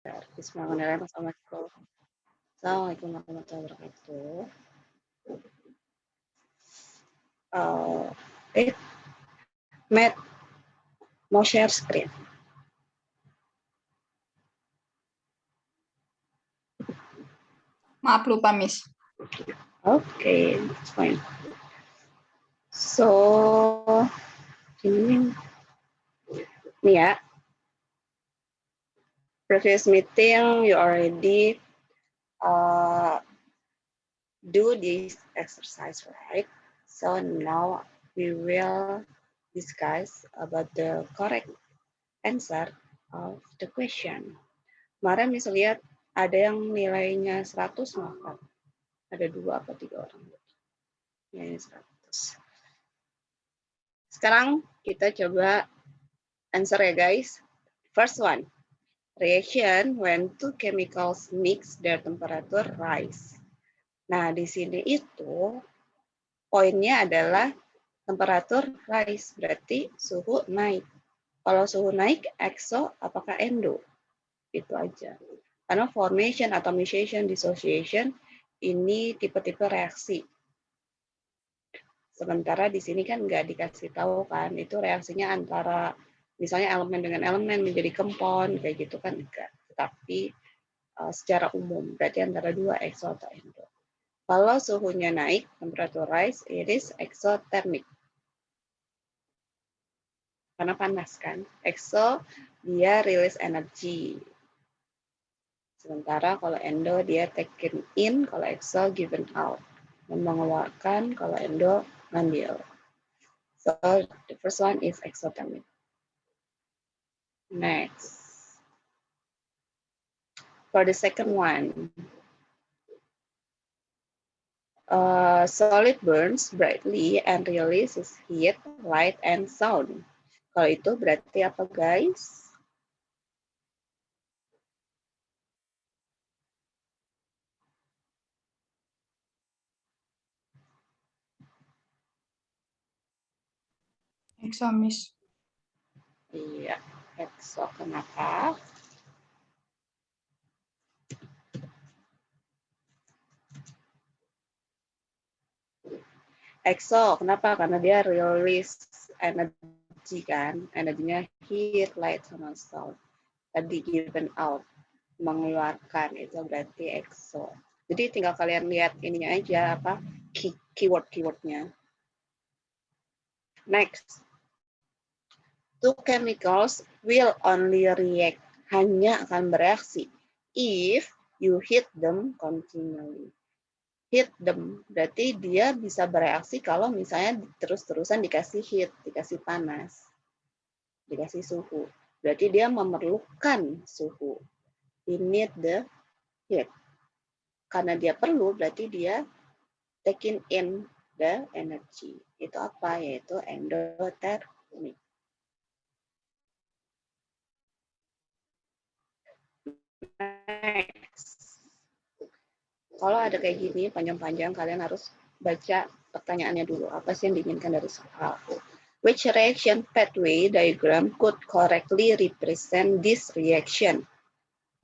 Bismillahirrahmanirrahim. Assalamualaikum warahmatullahi wabarakatuh. Eh, Matt, mau share screen. Maaf lupa, Miss. Okay, it's fine. So, ini nih ya. Previous meeting, you already do this exercise, right? So now we will discuss about the correct answer of the question. Kemarin bisa lihat ada yang nilainya 100 maaf. Ada 2 atau 3 orang. Nilainya 100. Sekarang kita coba answer ya guys. First one. Reaction when two chemicals mix, their temperature rise. Nah, di sini itu poinnya adalah temperatur rise, berarti suhu naik. Kalau suhu naik, exo apakah endo? Itu aja. Karena formation, atomization, dissociation ini tipe-tipe reaksi. Sementara di sini kan nggak dikasih tahu kan, itu reaksinya antara misalnya elemen dengan elemen menjadi compound kayak gitu kan enggak. Tapi secara umum berarti antara dua exo atau endo. Kalau suhunya naik, temperature rise, it is exothermic. Karena panas kan. Exo dia release energy. Sementara kalau endo dia taken in, kalau exo given out. Mengeluarkan, kalau endo ngambil. So the first one is exothermic. Next. For the second one, solid burns brightly and releases heat, light, and sound. Kalau itu berarti apa guys? Exo, Miss. Iya, exo kenapa? Exo, kenapa? Karena dia release energi kan, energinya heat, light, sama sound. Tadi given out, mengeluarkan, itu berarti exo. Jadi tinggal kalian lihat ininya aja, apa keyword-keywordnya. Next. Two chemicals will only react, hanya akan bereaksi, if you heat them continually. Heat them, berarti dia bisa bereaksi kalau misalnya terus-terusan dikasih heat, dikasih panas, dikasih suhu. Berarti dia memerlukan suhu. He need the heat. Karena dia perlu, berarti dia taking in the energy. Itu apa? Yaitu endothermic. Next. Kalau ada kayak gini panjang-panjang, kalian harus baca pertanyaannya dulu. Apa sih yang diinginkan dari soal? Which reaction pathway diagram could correctly represent this reaction?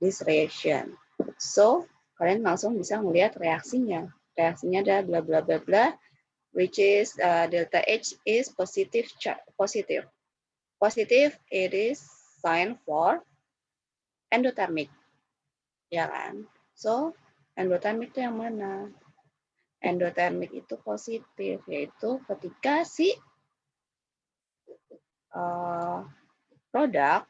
This reaction. So, kalian langsung bisa melihat reaksinya. Reaksinya ada bla bla bla bla, which is delta H is positive. Positive, it is sign for endothermic. Ya kan? So, endothermic itu yang mana? Endothermic itu positif, yaitu ketika si produk,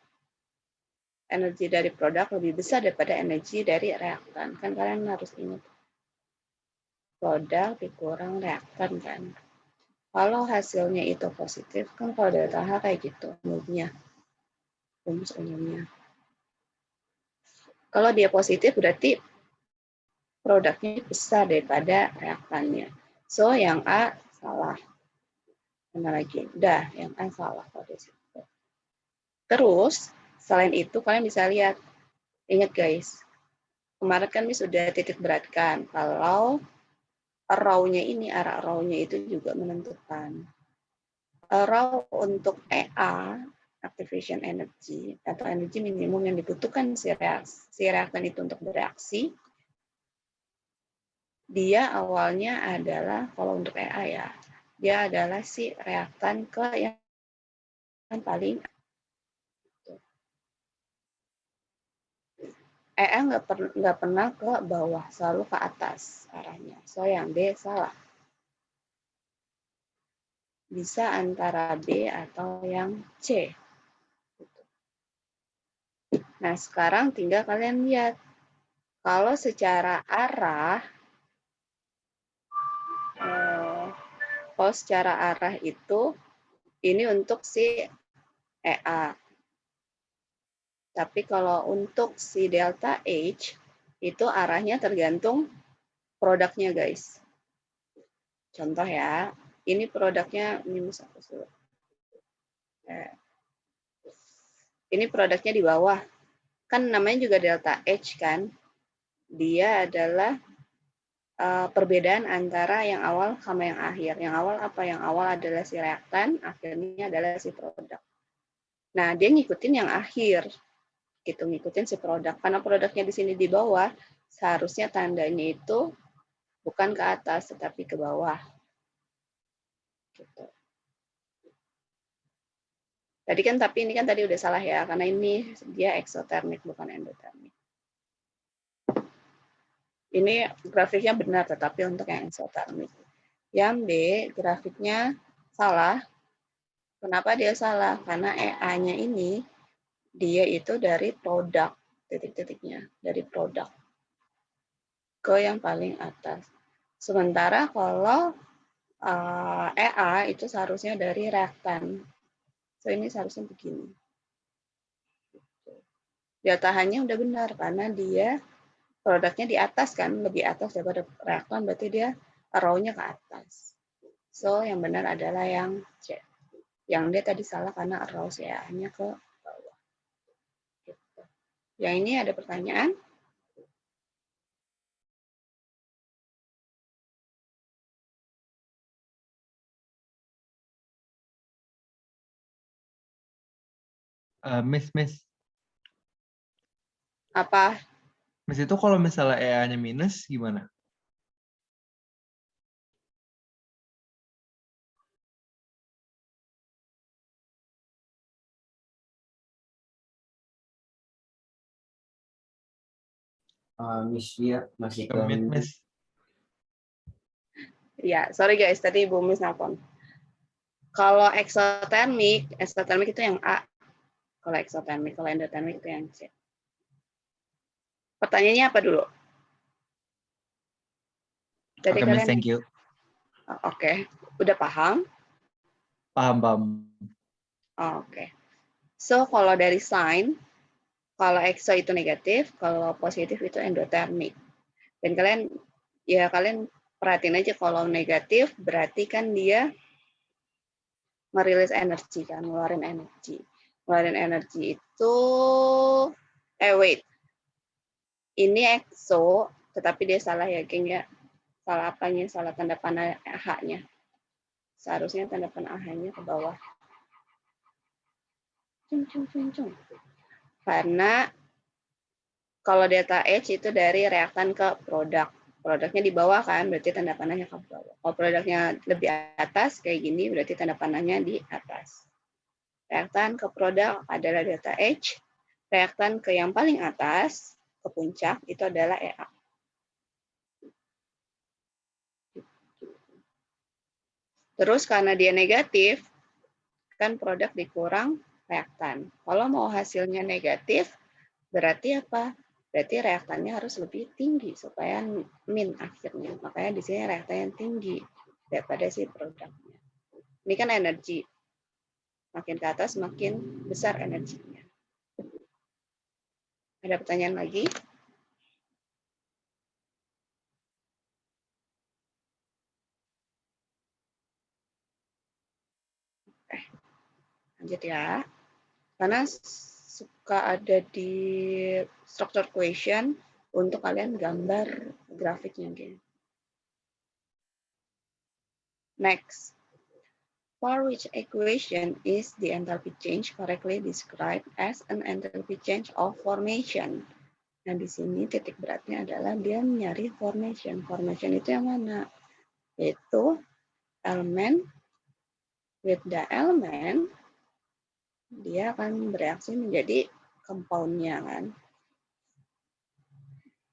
energi dari produk lebih besar daripada energi dari reaktan. Kan kalian harus ingat, produk dikurang reaktan kan. Kalau hasilnya itu positif, kan kalau delta H kayak gitu, umumnya. Rumus umumnya. Kalau dia positif, berarti produknya besar daripada reaktannya. So, yang A salah. Mana lagi? Udah, yang A salah kalau di situ. Terus, selain itu, kalian bisa lihat. Ingat guys, kemarin kan sudah titik beratkan. Kalau raw-nya ini, arah raw-nya itu juga menentukan. Raw untuk EA, activation energy atau energi minimum yang dibutuhkan si reaktan itu untuk bereaksi, dia awalnya adalah, kalau untuk EA ya, dia adalah si reaktan ke yang paling EA nggak pernah ke bawah, selalu ke atas arahnya. So yang B salah. Bisa antara B atau yang C. Nah, sekarang tinggal kalian lihat. Kalau secara arah, itu, ini untuk si EA. Tapi kalau untuk si delta H, itu arahnya tergantung produknya, guys. Contoh ya, ini produknya minus apa sih? Ini produknya di bawah. Kan namanya juga delta H kan. Dia adalah perbedaan antara yang awal sama yang akhir. Yang awal apa? Yang awal adalah si reaktan, akhirnya adalah si produk. Nah, dia ngikutin yang akhir. Gitu, ngikutin si produk. Karena produknya di sini di bawah, seharusnya tandanya itu bukan ke atas, tetapi ke bawah. Gitu. Tapi ini kan tadi udah salah ya, karena ini dia eksotermik, bukan endotermik. Ini grafiknya benar, tetapi untuk yang eksotermik. Yang B, grafiknya salah. Kenapa dia salah? Karena EA-nya ini, dia itu dari produk, titik-titiknya, dari produk ke yang paling atas. Sementara kalau EA itu seharusnya dari reaktan. So, ini seharusnya begini. Datahannya udah benar, karena dia produknya di atas kan, lebih atas daripada reaktan, berarti dia row-nya ke atas. So, yang benar adalah yang C. Yang D tadi salah karena row CA-nya ke bawah. Gitu. Yang ini ada pertanyaan? Miss. Apa? Miss itu kalau misalnya EA-nya minus gimana? Miss dia masih ke Miss. Ya, sorry guys, tadi Bu Miss nelfon. Kalau eksotermik itu yang A. Kalau eksotermik, kalau endotermik itu yang C. Pertanyaannya apa dulu? Jadi Oke, Miss, thank you. Oke. Udah paham? Paham. Oke. So, kalau dari sign, kalau exo itu negatif, kalau positif itu endotermik. Dan kalian perhatiin aja kalau negatif berarti kan dia merilis energi kan, ngeluarin energi. Ngeluarin energi itu wait. Ini exo, tetapi dia salah ya, geng ya. Salah apanya? Salah tanda panah H-nya. Seharusnya tanda panah H-nya ke bawah. Cung. Karena kalau delta H itu dari reaktan ke produk. Produknya di bawah kan, berarti tanda panahnya ke bawah. Kalau produknya lebih atas, kayak gini, berarti tanda panahnya di atas. Reaktan ke produk adalah delta H. Reaktan ke yang paling atas, ke puncak, itu adalah EA. Terus karena dia negatif, kan produk dikurang reaktan. Kalau mau hasilnya negatif, berarti apa? Berarti reaktannya harus lebih tinggi supaya min akhirnya. Makanya di sini reaktan yang tinggi daripada si produknya. Ini kan energi. Makin ke atas, makin besar energinya. Ada pertanyaan lagi? Lanjut ya. Karena suka ada di structure question untuk kalian gambar grafiknya. Next. for which equation is the enthalpy change correctly described as an enthalpy change of formation. Nah, di sini titik beratnya adalah dia nyari formation. Formation itu yang mana? Yaitu elemen with the element, dia akan bereaksi menjadi compound-nya kan.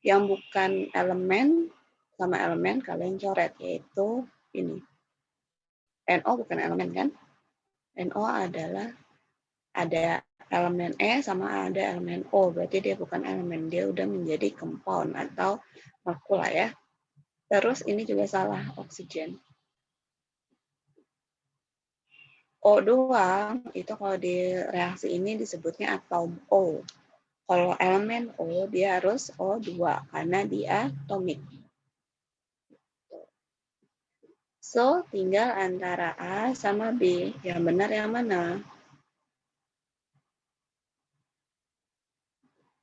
Yang bukan elemen sama elemen kalian coret, yaitu ini. NO bukan elemen kan? NO adalah ada elemen E sama ada elemen O, berarti dia bukan elemen, dia udah menjadi compound atau molekula ya. Terus ini juga salah, oksigen. O doang, itu kalau di reaksi ini disebutnya atom O. Kalau elemen O, dia harus O2 karena dia atomik. So, tinggal antara A sama B. Yang benar yang mana?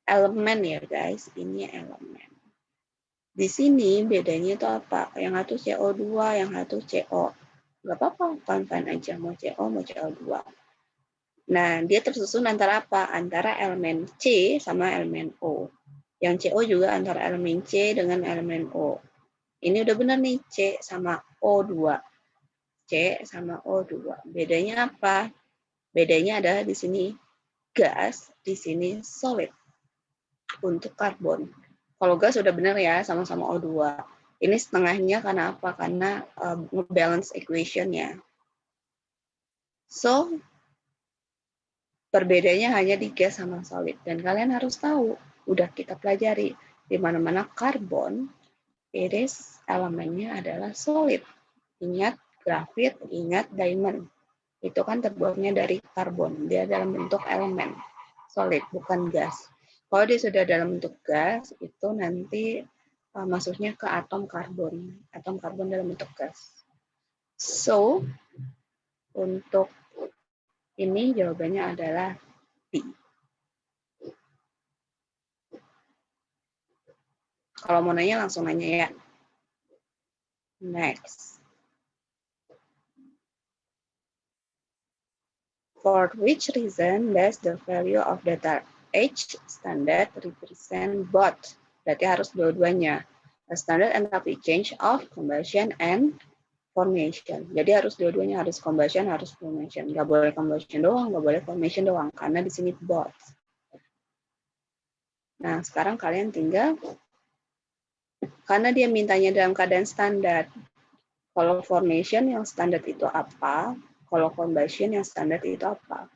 Elemen ya guys, ini elemen. Di sini bedanya itu apa? Yang satu CO2, yang satu CO. Nggak apa-apa, fine-fine aja. Mau CO, mau CO2. Nah, dia tersusun antara apa? Antara elemen C sama elemen O. Yang CO juga antara elemen C dengan elemen O. Ini udah benar nih, C sama O2. C sama O2. Bedanya apa? Bedanya adalah di sini gas, di sini solid untuk karbon. Kalau gas udah benar ya, sama-sama O2. Ini setengahnya karena apa? Karena ngebalance equation-nya. So, perbedaannya hanya di gas sama solid. Dan kalian harus tahu, udah kita pelajari, di mana-mana karbon, elemennya adalah solid. Ingat grafit, ingat diamond. Itu kan terbuatnya dari karbon. Dia dalam bentuk elemen. Solid, bukan gas. Kalau dia sudah dalam bentuk gas, itu nanti masuknya ke atom karbon. Atom karbon dalam bentuk gas. So, untuk ini jawabannya adalah B. Kalau mau nanya langsung nanya ya. Next. For which reason does the value of data H standard represent both? Berarti harus dua-duanya. A standard enthalpy change of combustion and formation. Jadi harus dua-duanya, harus combustion, harus formation. Nggak boleh combustion doang, nggak boleh formation doang, karena di sini both. Nah, sekarang kalian tinggal, karena dia mintanya dalam keadaan standar. Kalau formation yang standar itu apa? Kalau combustion yang standar itu apa?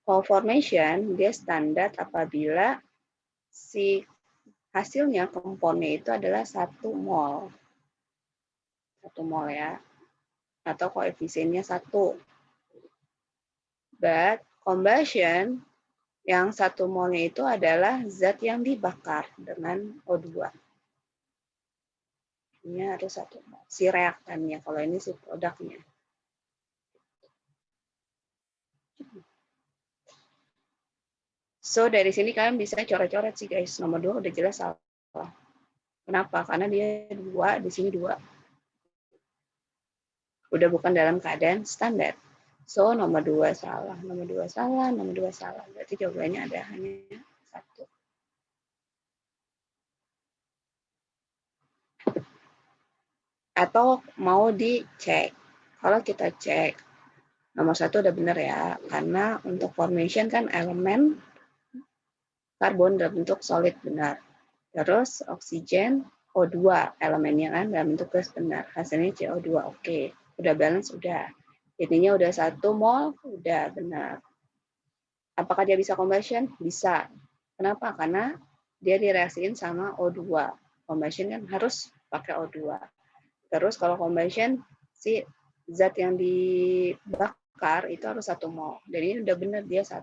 Kalau formation, dia standar apabila si hasilnya komponnya itu adalah 1 mol. 1 mol ya. Atau koefisiennya 1. But combustion, yang 1 molnya itu adalah zat yang dibakar dengan O2. Ini harus 1 mol. Si reaktannya, kalau ini si produknya. So, dari sini kalian bisa coret-coret sih guys. Nomor 2 udah jelas salah. Kenapa? Karena dia 2, di sini 2. Udah bukan dalam keadaan standar. So, nomor 2 salah. Nomor 2 salah, nomor 2 salah. Berarti jawabannya ada hanya 1. Atau mau dicek. Kalau kita cek, nomor 1 udah benar ya. Karena untuk formation kan elemen karbon dalam bentuk solid benar. Terus oksigen O2 elemennya kan dalam bentuk gas benar. Hasilnya CO2 oke. Udah balance udah. Intinya udah 1 mol udah benar. Apakah dia bisa combustion? Bisa. Kenapa? Karena dia direaksiin sama O2. Combustion kan harus pakai O2. Terus kalau combustion si zat yang dibakar itu harus 1 mol. Dan ini udah benar dia 1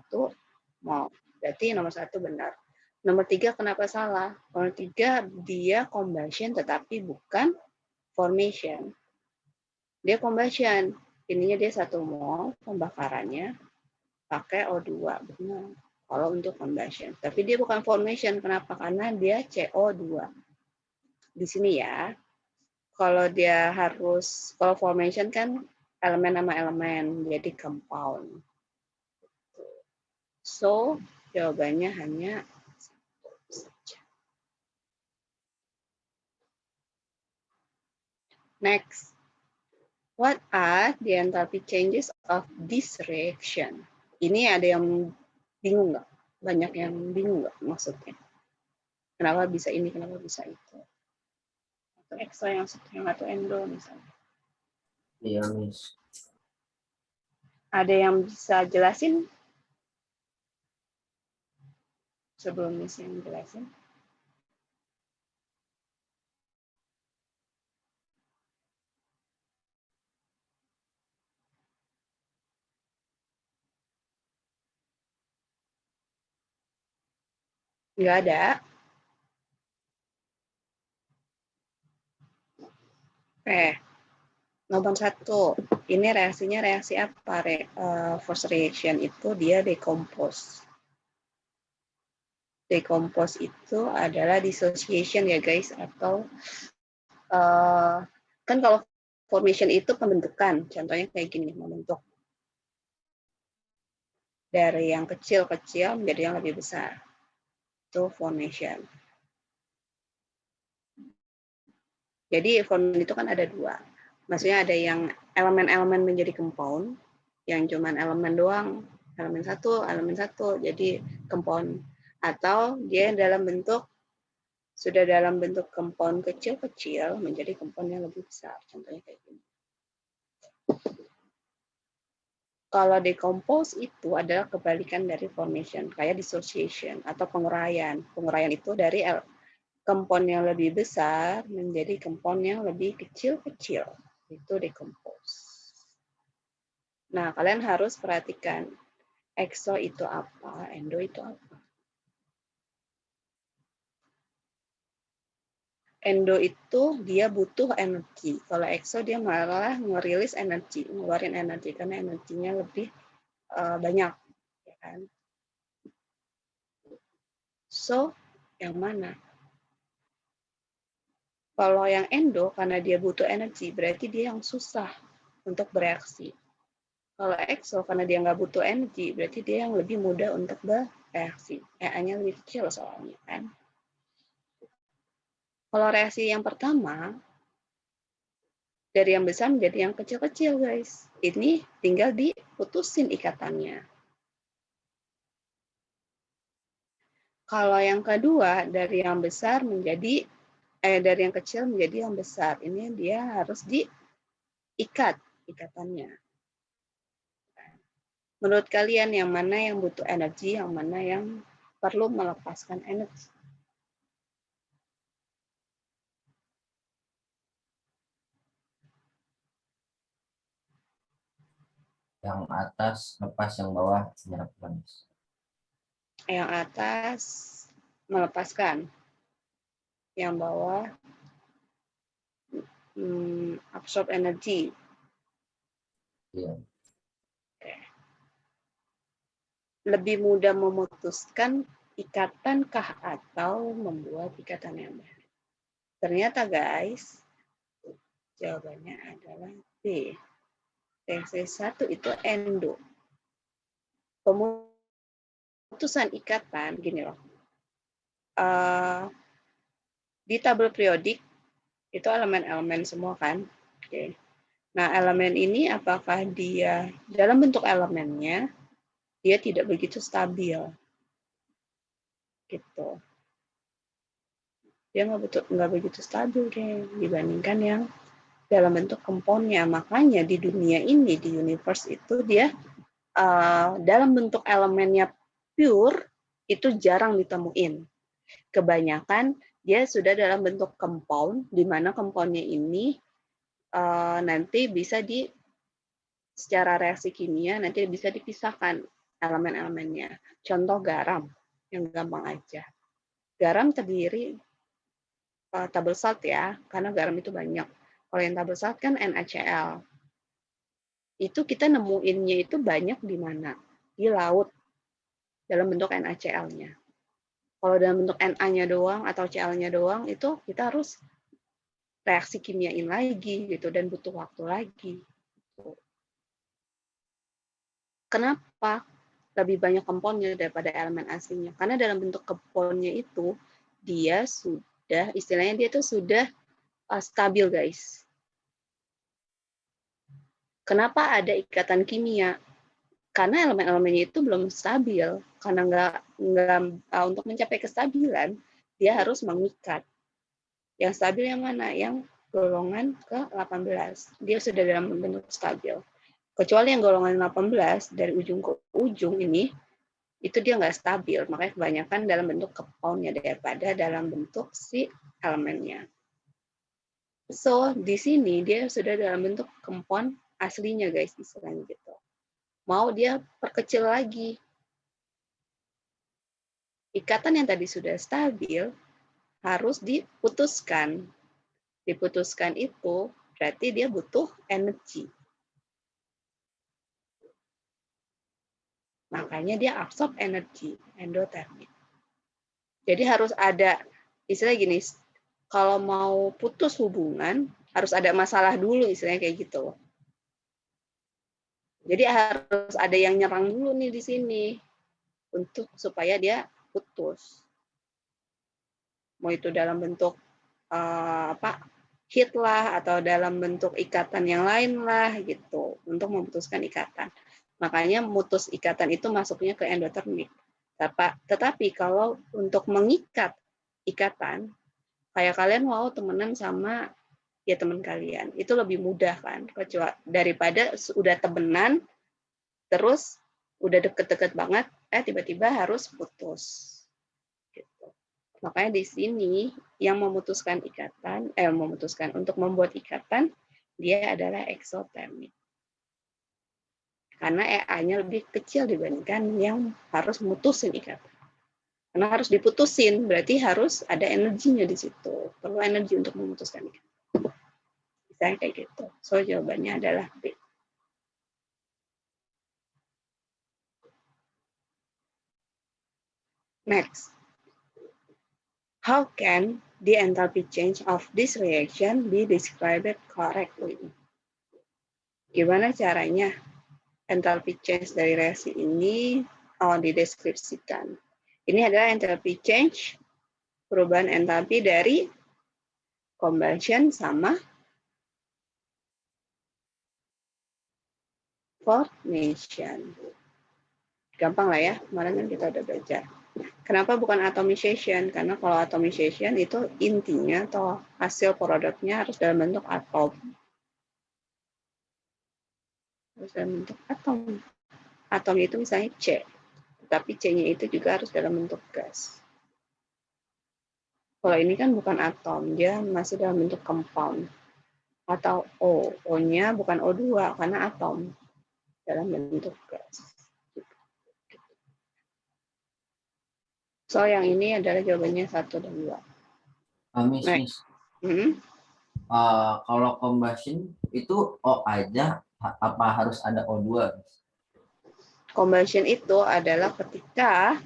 mol. Berarti nomor 1 benar. Nomor 3 kenapa salah? Nomor 3 dia combustion tetapi bukan formation. Dia combustion. Ininya dia 1 mol pembakarannya pakai O2. Benar. Kalau untuk combustion. Tapi dia bukan formation. Kenapa? Karena dia CO2. Di sini ya. Kalau dia harus, kalau formation kan elemen sama elemen, jadi compound. So, jawabannya hanya satu saja. Next, what are the enthalpy changes of this reaction? Ini ada yang bingung nggak? Banyak yang bingung nggak maksudnya? Kenapa bisa ini, kenapa bisa itu? Atau exo yang atau endo misalnya. Iya, Miss. Ada yang bisa jelasin? Sebelum Miss yang jelasin. Nggak ada. Nomor 1. Ini reaksinya reaksi apa? Force reaction itu dia decompose. Decompose itu adalah dissociation ya guys, atau kan kalau formation itu pembentukan. Contohnya kayak gini, membentuk dari yang kecil-kecil menjadi yang lebih besar. Itu formation. Jadi formation itu kan ada dua. Maksudnya ada yang elemen-elemen menjadi compound, yang cuman elemen doang, elemen satu, jadi compound. Atau dia sudah dalam bentuk compound kecil-kecil menjadi compound yang lebih besar. Contohnya kayak gini. Kalau decompose itu adalah kebalikan dari formation, kayak dissociation atau penguraian. Penguraian itu dari compound yang lebih besar menjadi compound yang lebih kecil-kecil. Itu decompose. Nah, kalian harus perhatikan exo itu apa, endo itu apa. Endo itu dia butuh energi. Kalau exo dia malah ngerilis energi, ngeluarin energi karena energinya lebih banyak, ya kan? So, yang mana? Kalau yang endo karena dia butuh energi, berarti dia yang susah untuk bereaksi. Kalau exo karena dia nggak butuh energi, berarti dia yang lebih mudah untuk bereaksi. EA-nya lebih kecil soalnya kan. Kalau reaksi yang pertama, dari yang besar menjadi yang kecil-kecil guys. Ini tinggal diputusin ikatannya. Kalau yang kedua, dari yang besar menjadi dari yang kecil menjadi yang besar. Ini dia harus diikat ikatannya. Menurut kalian yang mana yang butuh energi, yang mana yang perlu melepaskan energi? Yang atas lepas, yang bawah menyerapkan. Yang atas melepaskan, yang bawah absorb energi. Iya. Lebih mudah memutuskan ikatankah atau membuat ikatan yang baru? Ternyata guys, jawabannya adalah B. TC1 itu endo. Pemutusan ikatan, gini loh. Di tabel periodik, itu elemen-elemen semua kan. Oke. Nah, elemen ini apakah dia dalam bentuk elemennya dia tidak begitu stabil, gitu. Dia nggak begitu stabil deh dibandingkan yang dalam bentuk komponnya. Makanya di dunia ini, di universe itu dia dalam bentuk elemennya pure itu jarang ditemuin. Kebanyakan dia sudah dalam bentuk compound, di mana compoundnya ini nanti bisa secara reaksi kimia nanti bisa dipisahkan elemen-elemennya. Contoh garam, yang gampang aja. Garam terdiri table salt ya, karena garam itu banyak. Kalau yang table salt kan NaCl. Itu kita nemuinnya itu banyak di mana? Di laut, dalam bentuk NaCl-nya. Kalau dalam bentuk Na-nya doang atau Cl-nya doang, itu kita harus reaksi kimiain lagi gitu dan butuh waktu lagi. Kenapa lebih banyak compoundnya daripada elemen aslinya? Karena dalam bentuk compoundnya itu dia sudah, istilahnya dia tuh sudah stabil, guys. Kenapa ada ikatan kimia? Karena elemen-elemennya itu belum stabil. Karena untuk mencapai kestabilan, dia harus mengikat. Yang stabil yang mana? Yang golongan ke-18. Dia sudah dalam bentuk stabil. Kecuali yang golongan 18, dari ujung ke ujung ini, itu dia nggak stabil. Makanya kebanyakan dalam bentuk compound-nya daripada dalam bentuk si elemennya. So, di sini dia sudah dalam bentuk compound aslinya, guys, istilahnya gitu. Mau dia perkecil lagi. Ikatan yang tadi sudah stabil harus diputuskan. Diputuskan itu berarti dia butuh energi. Makanya dia absorb energi, endotermik. Jadi harus ada, istilah gini, kalau mau putus hubungan, harus ada masalah dulu, istilahnya kayak gitu. Jadi harus ada yang nyerang dulu nih di sini untuk supaya dia putus. Mau itu dalam bentuk heat lah atau dalam bentuk ikatan yang lain lah gitu untuk memutuskan ikatan. Makanya mutus ikatan itu masuknya ke endotermik. Tetapi kalau untuk mengikat ikatan, kayak kalian mau temenan sama ya teman kalian, itu lebih mudah kan, kecuali daripada udah temenan terus udah deket-deket banget, tiba-tiba harus putus. Gitu. Makanya di sini yang memutuskan ikatan, untuk membuat ikatan, dia adalah eksotermik. Karena EA-nya lebih kecil dibandingkan yang harus mutusin ikatan. Karena harus diputusin, berarti harus ada energinya di situ. Perlu energi untuk memutuskan ikatan. Misalnya kayak gitu. So, jawabannya adalah B. Next. How can the enthalpy change of this reaction be described correctly? Gimana caranya enthalpy change dari reaksi ini dideskripsikan? Ini adalah enthalpy change, perubahan enthalpy dari combustion sama formation. Gampang lah ya, kemarin kan kita udah belajar. Kenapa bukan atomization? Karena kalau atomization itu intinya atau hasil produknya harus dalam bentuk atom. Harus dalam bentuk atom. Atom itu misalnya C, tapi C-nya itu juga harus dalam bentuk gas. Kalau ini kan bukan atom, dia masih dalam bentuk compound. Atau O, O-nya bukan O2 karena atom dalam bentuk gas. So, yang ini adalah jawabannya 1 dan 2. Miss. Kalau combustion itu O aja, apa harus ada O2? Combustion itu adalah ketika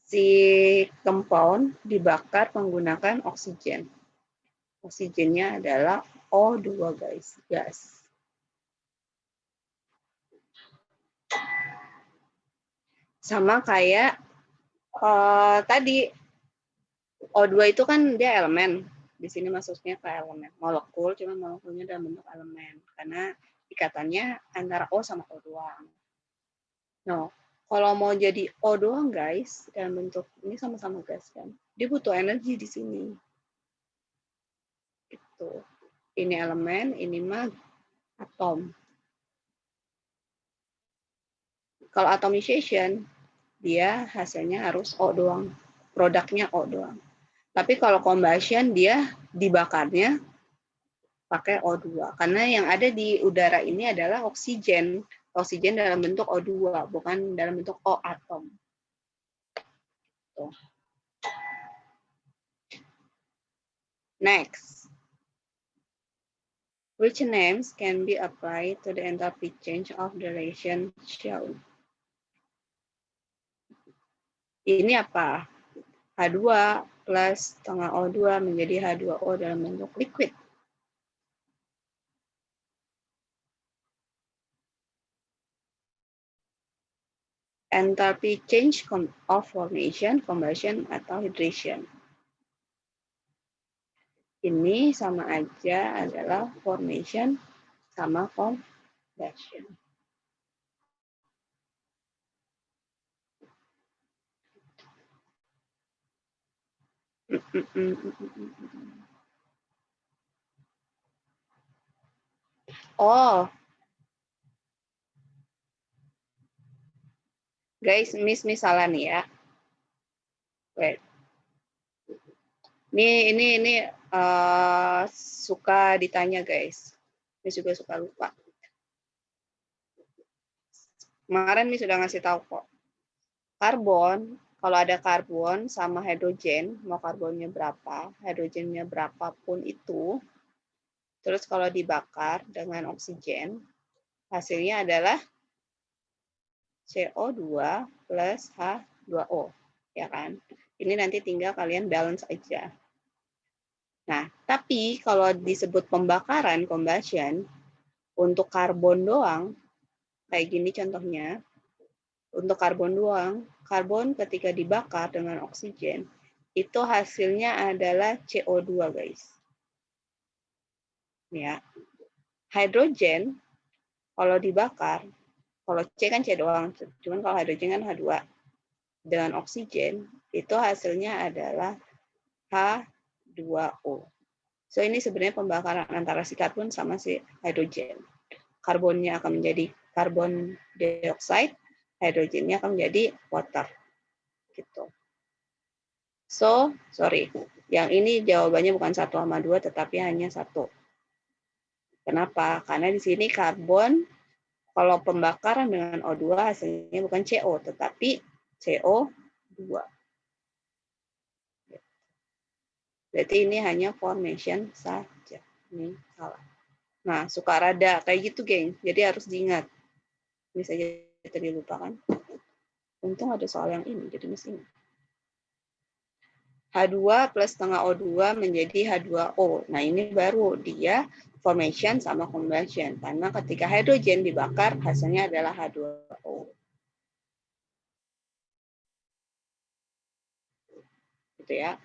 si compound dibakar menggunakan oksigen. Oksigennya adalah O2, guys, gas. Sama kayak tadi O2 itu kan dia elemen. Di sini masuknya ke elemen. Molekul, cuma molekulnya dalam bentuk elemen. Karena ikatannya antara O sama O2. No, kalau mau jadi O doang, guys, dalam bentuk ini sama-sama gas kan, dia butuh energi di sini. Gitu. Ini elemen, ini mah atom. Kalau atomization, dia hasilnya harus O doang, produknya O doang. Tapi kalau combustion, dia dibakarnya pakai O2. Karena yang ada di udara ini adalah oksigen. Oksigen dalam bentuk O2, bukan dalam bentuk O atom. Tuh. Next. Which names can be applied to the enthalpy change of the reaction shown? Ini apa? H2 plus setengah O2 menjadi H2O dalam bentuk liquid. enthalpy change of formation, combustion, atau hydration. Ini sama aja adalah formation sama combustion. Oh, guys, Miss salah nih ya. Wait. Ini suka ditanya guys. Miss juga suka lupa. Kemarin Miss sudah ngasih tahu kok. Karbon, kalau ada karbon sama hidrogen, mau karbonnya berapa, hidrogennya berapapun itu, terus kalau dibakar dengan oksigen, hasilnya adalah CO2 plus H2O, ya kan? Ini nanti tinggal kalian balance aja. Nah, tapi kalau disebut pembakaran, combustion, untuk karbon doang, kayak gini contohnya, untuk karbon doang, karbon ketika dibakar dengan oksigen, itu hasilnya adalah CO2, guys. Ya. Hidrogen, kalau dibakar, kalau C kan C doang, cuman kalau hidrogen kan H2. Dengan oksigen, itu hasilnya adalah H2O. So, ini sebenarnya pembakaran antara si karbon sama si hidrogen. Karbonnya akan menjadi karbon dioksida, hidrogennya akan menjadi water. Gitu. So, sorry. Yang ini jawabannya bukan 1 sama 2, tetapi hanya 1. Kenapa? Karena di sini karbon, kalau pembakaran dengan O2, hasilnya bukan CO, tetapi CO2. Berarti ini hanya formation saja. Ini salah. Nah, suka rada kayak gitu, geng. Jadi harus diingat. Ini saja tadi lupa kan. Untung ada soal yang ini, jadi mesti ingat. H2 plus setengah O2 menjadi H2O. Nah, ini baru dia formation sama combustion. Karena ketika hidrogen dibakar, hasilnya adalah H2O. Gitu ya.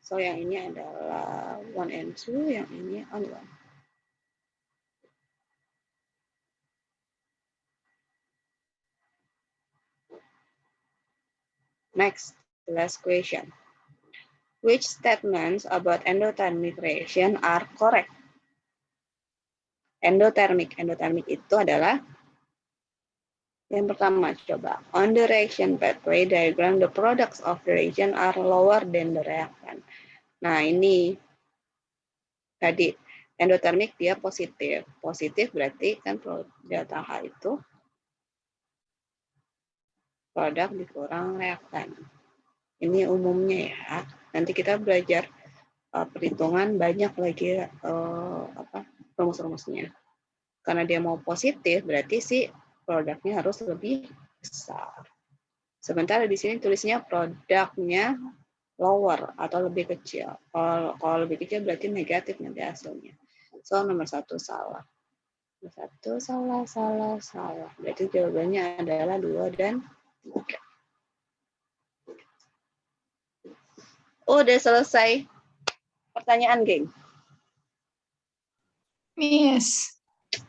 So, yang ini adalah 1 and 2, yang ini on 1. Next, last question. Which statements about endothermic reaction are correct? Endothermic itu adalah yang pertama, coba. On the reaction pathway diagram, the products of the reaction are lower than the reactant. Nah, ini tadi endothermic dia positif. Positif berarti kan delta H itu produk dikurang reaktan. Ini umumnya ya. Nanti kita belajar perhitungan banyak lagi rumus-rumusnya. Karena dia mau positif, berarti sih produknya harus lebih besar. Sementara di sini tulisnya produknya lower atau lebih kecil. Kalau lebih kecil berarti negatif nanti hasilnya. So, nomor 1 salah. Nomor 1 salah. Berarti jawabannya adalah 2 dan 3. Oh, udah selesai pertanyaan, geng. Miss,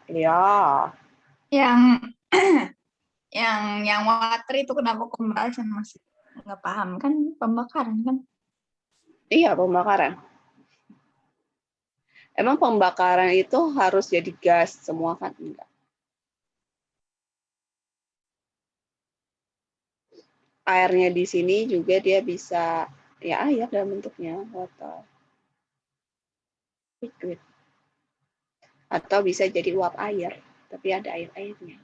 Ya. yang water itu kenapa combustion masih nggak paham kan pembakaran kan? Iya, pembakaran. Emang pembakaran itu harus jadi gas semua kan? Enggak. Airnya di sini juga dia bisa, ya air dalam bentuknya, water. Liquid. Atau bisa jadi uap air, tapi ada air-airnya.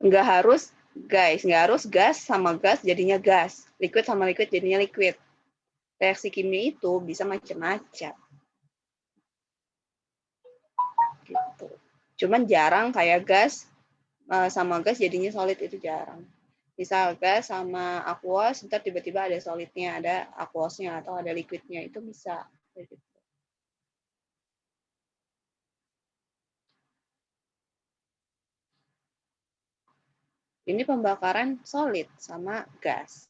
Nggak harus, guys, nggak harus gas sama gas jadinya gas. Liquid sama liquid jadinya liquid. Reaksi kimia itu bisa macam-macam. Gitu. Cuman jarang kayak gas sama gas jadinya solid, itu jarang. Misal gas sama aqueous, ntar tiba-tiba ada solidnya, ada aqueousnya atau ada liquidnya, itu bisa. Ini pembakaran solid sama gas.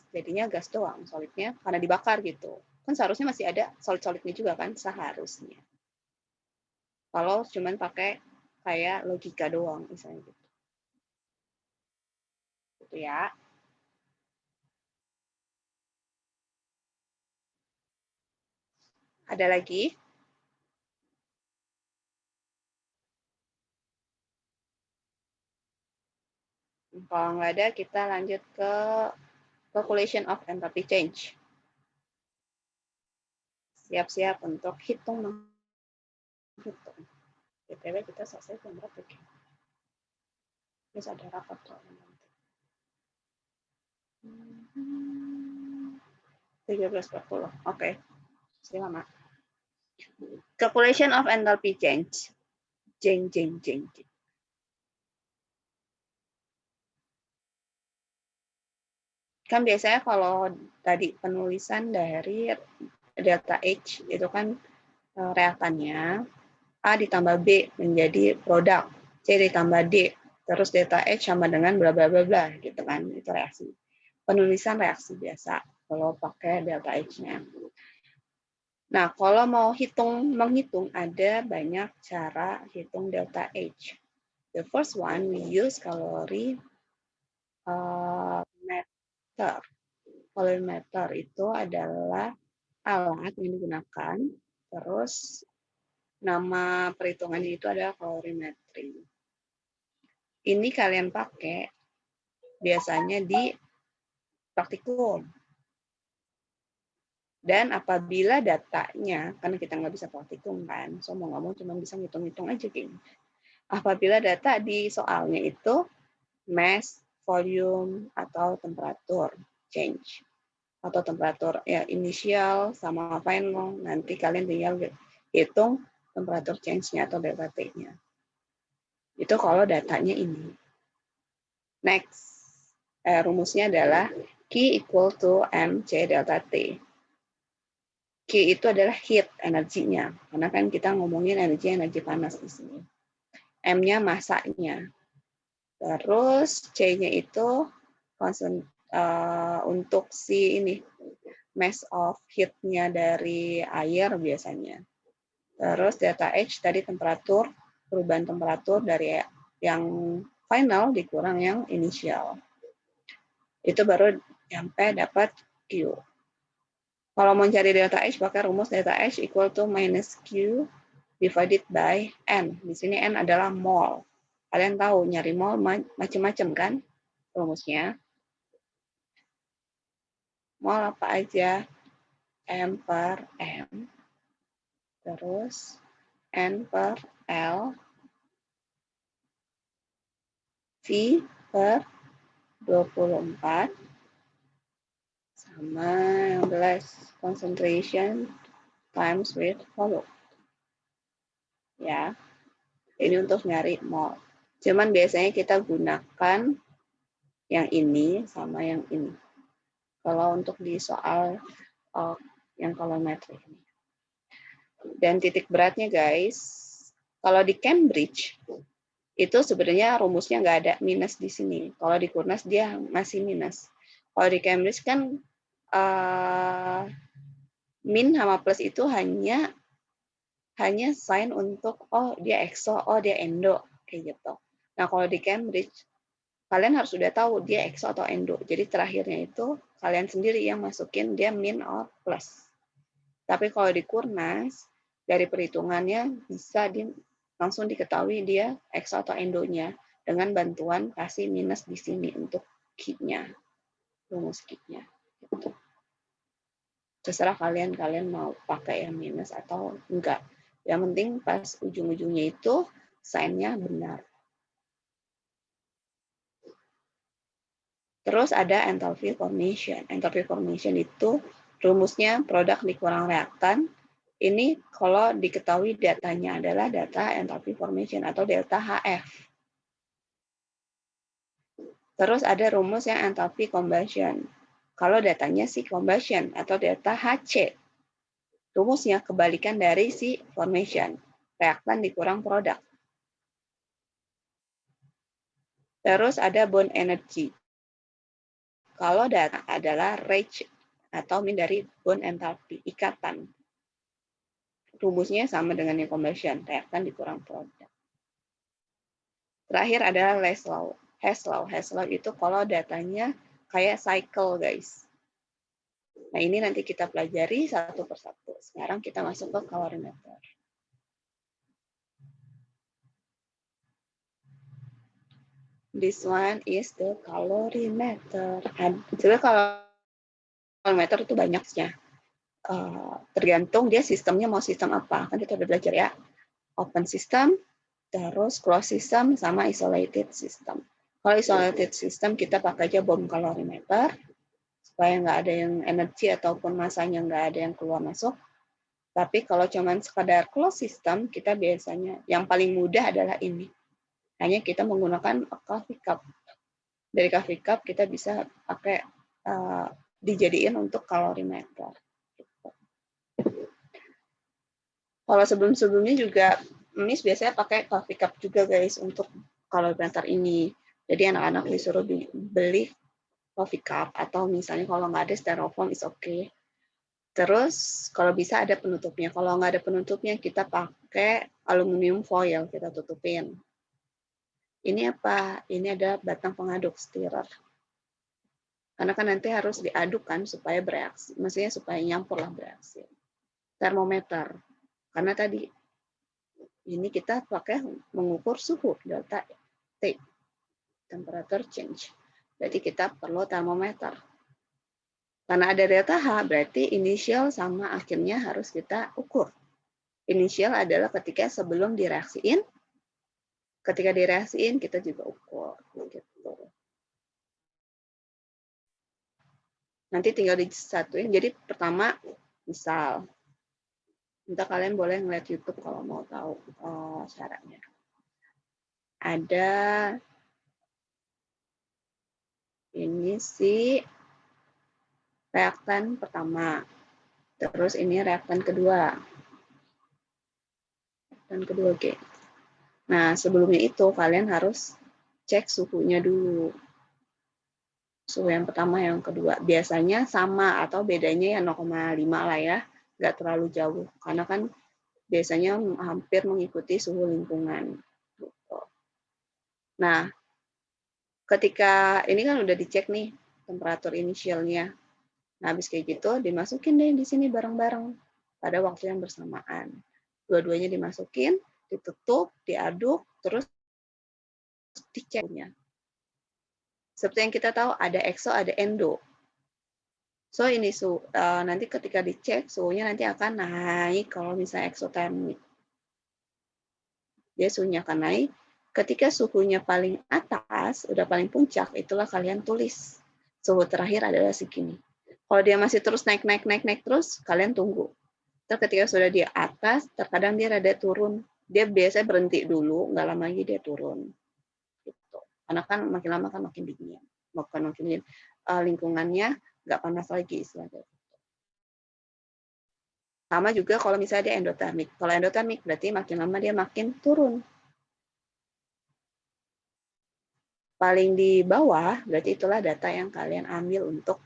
Jadinya gas doang, solidnya karena dibakar gitu. Kan seharusnya masih ada solid-solidnya juga kan, seharusnya. Kalau cuman pakai kayak logika doang misalnya gitu. Gitu ya. Ada lagi? Kalau nggak ada, kita lanjut ke calculation of enthalpy change. Siap-siap untuk hitung. BTW kita selesai jam berapa? Terus ada rapat soalnya nanti. 13.40. Oke. Masih lama. Calculation of enthalpy change. Jeng. Kan biasanya kalau tadi penulisan dari delta H itu kan reaktannya A ditambah B menjadi produk, C ditambah D, terus delta H sama dengan bla bla bla bla gitu kan, itu reaksi. Penulisan reaksi biasa kalau pakai delta H-nya. Nah, kalau mau menghitung ada banyak cara hitung delta H. The first one we use calorimeter. Calorimeter itu adalah alat yang digunakan, terus nama perhitungannya itu adalah kalorimetri. Ini kalian pakai biasanya di praktikum. Dan apabila datanya, karena kita nggak bisa praktikum kan, so mau nggak mau cuma bisa ngitung-ngitung aja geng. Apabila data di soalnya itu mass, volume, atau temperatur change. Atau temperatur ya inisial sama final, nanti kalian tinggal hitung temperatur change-nya atau delta T-nya. Itu kalau datanya ini. Next, rumusnya adalah Q equal to MC delta T. Q itu adalah heat energinya, karena kan kita ngomongin energi panas di sini. M-nya masanya. Terus C-nya itu untuk si ini mass of heat-nya dari air biasanya. Terus delta H tadi temperatur, perubahan temperatur dari yang final dikurang yang inisial. Itu baru sampai dapat Q. Kalau mau cari delta H, pakai rumus delta H equal to minus Q divided by N. Di sini N adalah mol. Kalian tahu nyari mol macam-macam kan rumusnya. Mol apa aja? M per M. Terus N per L. V per 24. Sama yang jelas concentration times with volume. Ya, ini untuk nyari mol. Cuman biasanya kita gunakan yang ini sama yang ini. Kalau untuk di soal yang kalorimetri ini. Dan titik beratnya guys, kalau di Cambridge itu sebenarnya rumusnya nggak ada minus di sini. Kalau di Kurnas dia masih minus. Kalau di Cambridge kan min sama plus itu hanya sign untuk dia exo, dia endo kayak gitu. Nah, kalau di Cambridge kalian harus sudah tahu dia exo atau endo. Jadi terakhirnya itu kalian sendiri yang masukin dia min or plus. Tapi kalau di Kurnas dari perhitungannya bisa langsung diketahui dia exo atau endonya dengan bantuan kasih minus di sini untuk Q-nya. Rumus Q-nya. Gitu. Terserah kalian mau pakai yang minus atau enggak. Yang penting pas ujung-ujungnya itu sign-nya benar. Terus ada enthalpy formation. Enthalpy formation itu rumusnya produk dikurang reaktan. Ini kalau diketahui datanya adalah data enthalpy formation atau delta HF. Terus ada rumus yang enthalpy combustion. Kalau datanya si combustion atau delta HC. Rumusnya kebalikan dari si formation. Reaktan dikurang produk. Terus ada bond energy. Kalau data adalah rate atau min dari bond enthalpy, ikatan. Rumusnya sama dengan yang conversion, reaktan dikurang produk. Terakhir adalah Hess law. Hess law itu kalau datanya kayak cycle, guys. Nah, ini nanti kita pelajari satu persatu. Sekarang kita masuk ke calorimeter. This one is the calorimeter. Sebenarnya calorimeter itu banyaknya. Tergantung dia sistemnya mau sistem apa. Kan kita udah belajar ya. Open system, terus closed system, sama isolated system. Kalau isolated system kita pakai aja bom calorimeter supaya nggak ada yang energi ataupun masanya nggak ada yang keluar masuk. Tapi kalau cuman sekadar closed system, kita biasanya yang paling mudah adalah ini. Hanya kita menggunakan coffee cup. Dari coffee cup kita bisa pakai dijadiin untuk calorimeter. Kalau sebelum-sebelumnya juga Miss biasanya pakai coffee cup juga, guys, untuk calorimeter ini. Jadi anak-anak disuruh beli coffee cup, atau misalnya kalau nggak ada styrofoam is okay. Terus kalau bisa ada penutupnya. Kalau nggak ada penutupnya kita pakai aluminium foil, kita tutupin. Ini apa? Ini ada batang pengaduk stirrer. Karena kan nanti harus diaduk kan supaya bereaksi. Maksudnya supaya nyampur lah bereaksi. Termometer. Karena tadi ini kita pakai mengukur suhu delta T, temperature change. Berarti kita perlu termometer. Karena ada delta H, berarti inisial sama akhirnya harus kita ukur. Inisial adalah ketika sebelum direaksiin, ketika direaksiin kita juga ukur. Gitu. Nanti tinggal disatuin. Jadi pertama, misal, entah kalian boleh ngeliat YouTube kalau mau tahu caranya. Ada ini si reaktan pertama, terus ini reaktan kedua. Reaktan kedua, oke. Nah, sebelumnya itu kalian harus cek suhunya dulu. Suhu yang pertama, yang kedua. Biasanya sama atau bedanya ya 0,5 lah ya. Nggak terlalu jauh. Karena kan biasanya hampir mengikuti suhu lingkungan. Nah, ketika ini kan udah dicek nih temperatur inisialnya. Nah, habis kayak gitu dimasukin deh di sini bareng-bareng pada waktu yang bersamaan. Dua-duanya dimasukin, ditutup, diaduk, terus diceknya. Seperti yang kita tahu ada exo, ada endo. So ini nanti ketika dicek suhunya nanti akan naik kalau misalnya eksotermik. Dia suhunya akan naik. Ketika suhunya paling atas, udah paling puncak, itulah kalian tulis. Suhu terakhir adalah segini. Kalau dia masih terus naik terus, kalian tunggu. Terus ketika sudah di atas, terkadang dia rada turun. Dia biasanya berhenti dulu, nggak lama lagi dia turun. Gitu. Karena kan makin lama kan makin dingin. Bukan makin dingin. Lingkungannya nggak panas lagi istilahnya. Sama juga kalau misalnya dia endotermik. Kalau endotermik berarti makin lama dia makin turun. Paling di bawah berarti itulah data yang kalian ambil untuk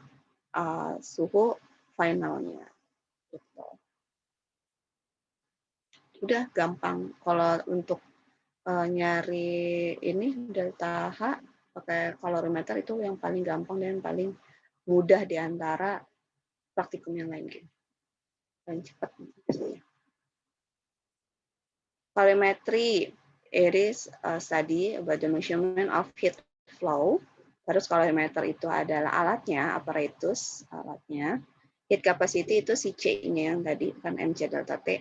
suhu finalnya. Gitu. Udah gampang. Kalau untuk nyari ini delta H pakai calorimeter itu yang paling gampang dan paling mudah di antara praktikum yang lain. Dan cepat. Calorimetry, it is a study about the measurement of heat flow. Terus calorimeter itu adalah alatnya, apparatus alatnya. Heat capacity itu si C-nya yang tadi kan mc delta T.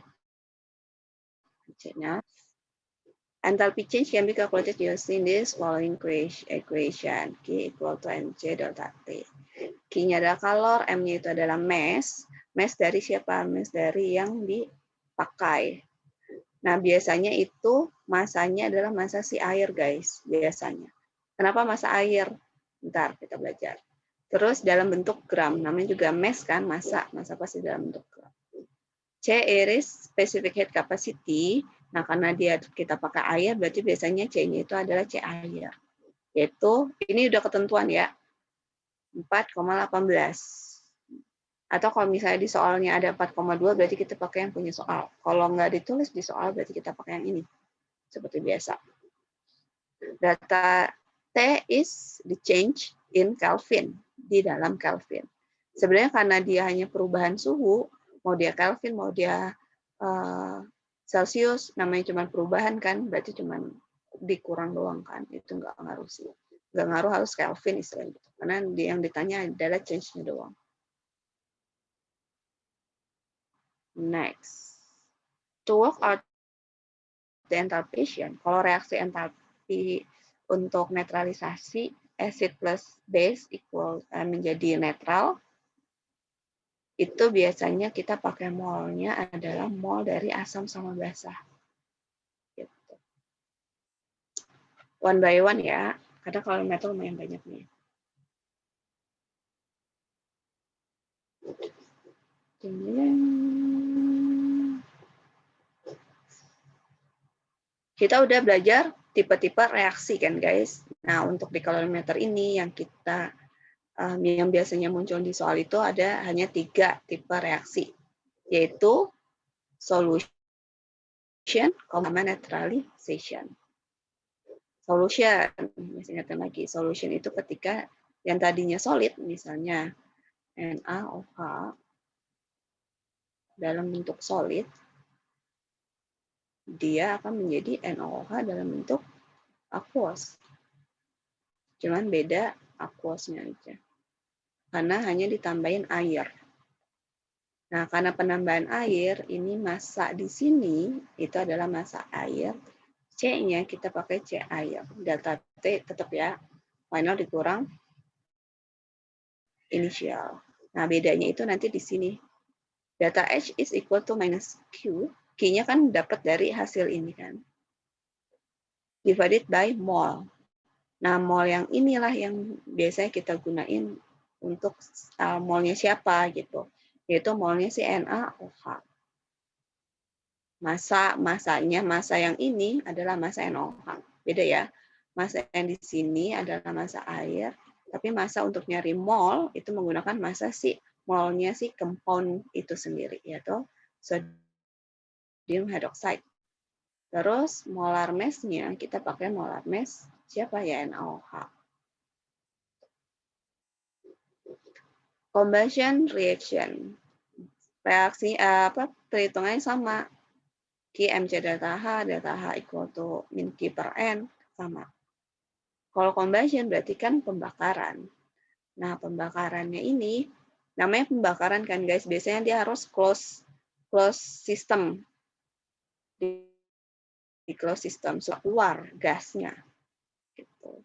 C-nya. Enthalpy change can be calculated using this following equation. Q equal to mc delta T. Q-nya adalah kalor, M-nya itu adalah mass. Mass dari siapa? Mass dari yang dipakai. Nah, biasanya itu masanya adalah massa si air, guys. Biasanya. Kenapa massa air? Bentar, kita belajar. Terus dalam bentuk gram. Namanya juga mass kan, massa. Massa pasti dalam bentuk gram. C is specific heat capacity. Nah, karena kita pakai air, berarti biasanya C-nya itu adalah C air. Yaitu, ini udah ketentuan ya, 4,18. Atau kalau misalnya di soalnya ada 4,2, berarti kita pakai yang punya soal. Kalau nggak ditulis di soal, berarti kita pakai yang ini. Seperti biasa. Data T is the change in Kelvin, di dalam Kelvin. Sebenarnya karena dia hanya perubahan suhu, mau dia Kelvin, mau dia Celsius, namanya cuma perubahan kan, berarti cuma dikurang doang kan, itu nggak ngaruh sih. Nggak ngaruh harus Kelvin istilahnya, karena yang ditanya adalah change-nya doang. Next, to work out the entalpation, kalau reaksi entalpi untuk netralisasi acid plus base equal menjadi netral, itu biasanya kita pakai molnya adalah mol dari asam sama basa. Gitu. One by one ya, karena kalau metal lumayan banyak nih. Kita udah belajar tipe-tipe reaksi kan guys. Nah untuk di kalorimeter ini yang kita yang biasanya muncul di soal itu ada hanya 3 tipe reaksi, yaitu solution, neutralization. Solution, masih ingatkan lagi, solution itu ketika yang tadinya solid, misalnya NaOH dalam bentuk solid, dia akan menjadi NaOH dalam bentuk aqueous. Cuman beda aqueousnya aja. Karena hanya ditambahin air. Nah, karena penambahan air, ini massa di sini, itu adalah massa air. C-nya kita pakai C air. Delta T tetap ya, final dikurang initial. Nah, bedanya itu nanti di sini. Delta H is equal to minus Q. Q-nya kan dapat dari hasil ini kan. Divided by mol. Nah, mol yang inilah yang biasanya kita gunain untuk molnya siapa gitu. Yaitu molnya si NaOH. Massa yang ini adalah massa NaOH. Beda ya. Massa yang di sini adalah massa air, tapi massa untuk nyari mol itu menggunakan massa si molnya si compound itu sendiri, yaitu sodium hydroxide. Terus molar mass-nya kita pakai molar mass siapa ya, NaOH. Combustion reaction. Reaksi perhitungannya sama. Q Mc delta H equal to min Q per N, sama. Kalau combustion berarti kan pembakaran. Nah, pembakarannya ini, namanya pembakaran kan guys, biasanya dia harus close system. Di close system, keluar gasnya. Gitu.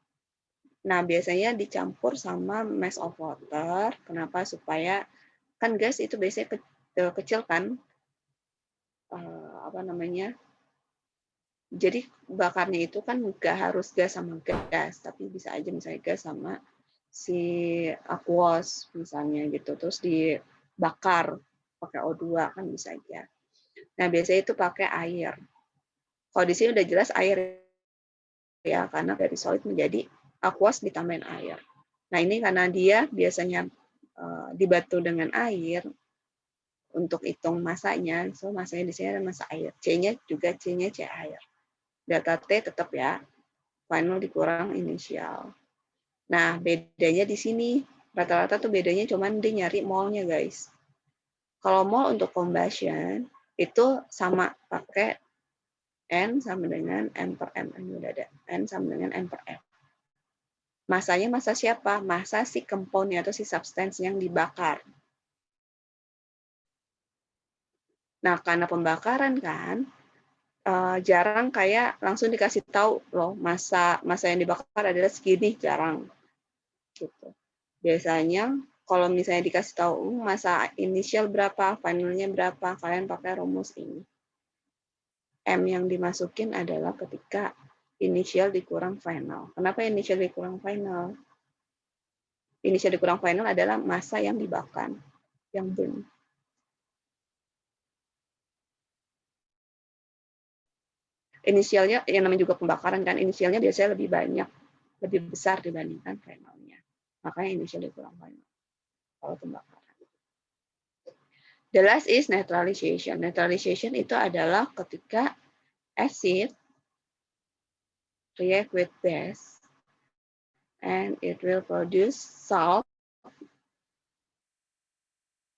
Nah, biasanya dicampur sama mass of water. Kenapa? Supaya, kan gas itu biasanya kecil kan, jadi bakarnya itu kan nggak harus gas sama gas, tapi bisa aja misalnya gas sama si aqueous misalnya gitu, terus dibakar pakai O2 kan bisa aja. Nah biasanya itu pakai air. Kalau di sini udah jelas air ya, karena dari solid menjadi aqueous ditambahin air. Nah ini karena dia biasanya dibantu dengan air, untuk hitung masanya, so masanya di sini ada massa air. C-nya juga C-nya C air. Delta T tetap ya, final dikurang inisial. Nah, bedanya di sini, rata-rata tuh bedanya cuman dia nyari molnya guys. Kalau mol untuk combustion, itu sama pakai N sama dengan M per M. Ini udah ada, N sama dengan M per M. Masanya massa siapa? Massa si compound atau si substance yang dibakar. Nah, karena pembakaran kan, jarang kayak langsung dikasih tahu loh massa yang dibakar adalah segini, jarang. Gitu. Biasanya kalau misalnya dikasih tahu massa inisial berapa, finalnya berapa, kalian pakai rumus ini. M yang dimasukin adalah ketika inisial dikurang final. Kenapa inisial dikurang final? Inisial dikurang final adalah massa yang dibakar, yang burn. Inisialnya, yang namanya juga pembakaran kan, inisialnya biasanya lebih banyak lebih besar dibandingkan finalnya. Makanya initial dikurang final kalau pembakaran. The last is neutralization. Neutralization itu adalah ketika acid react with base and it will produce salt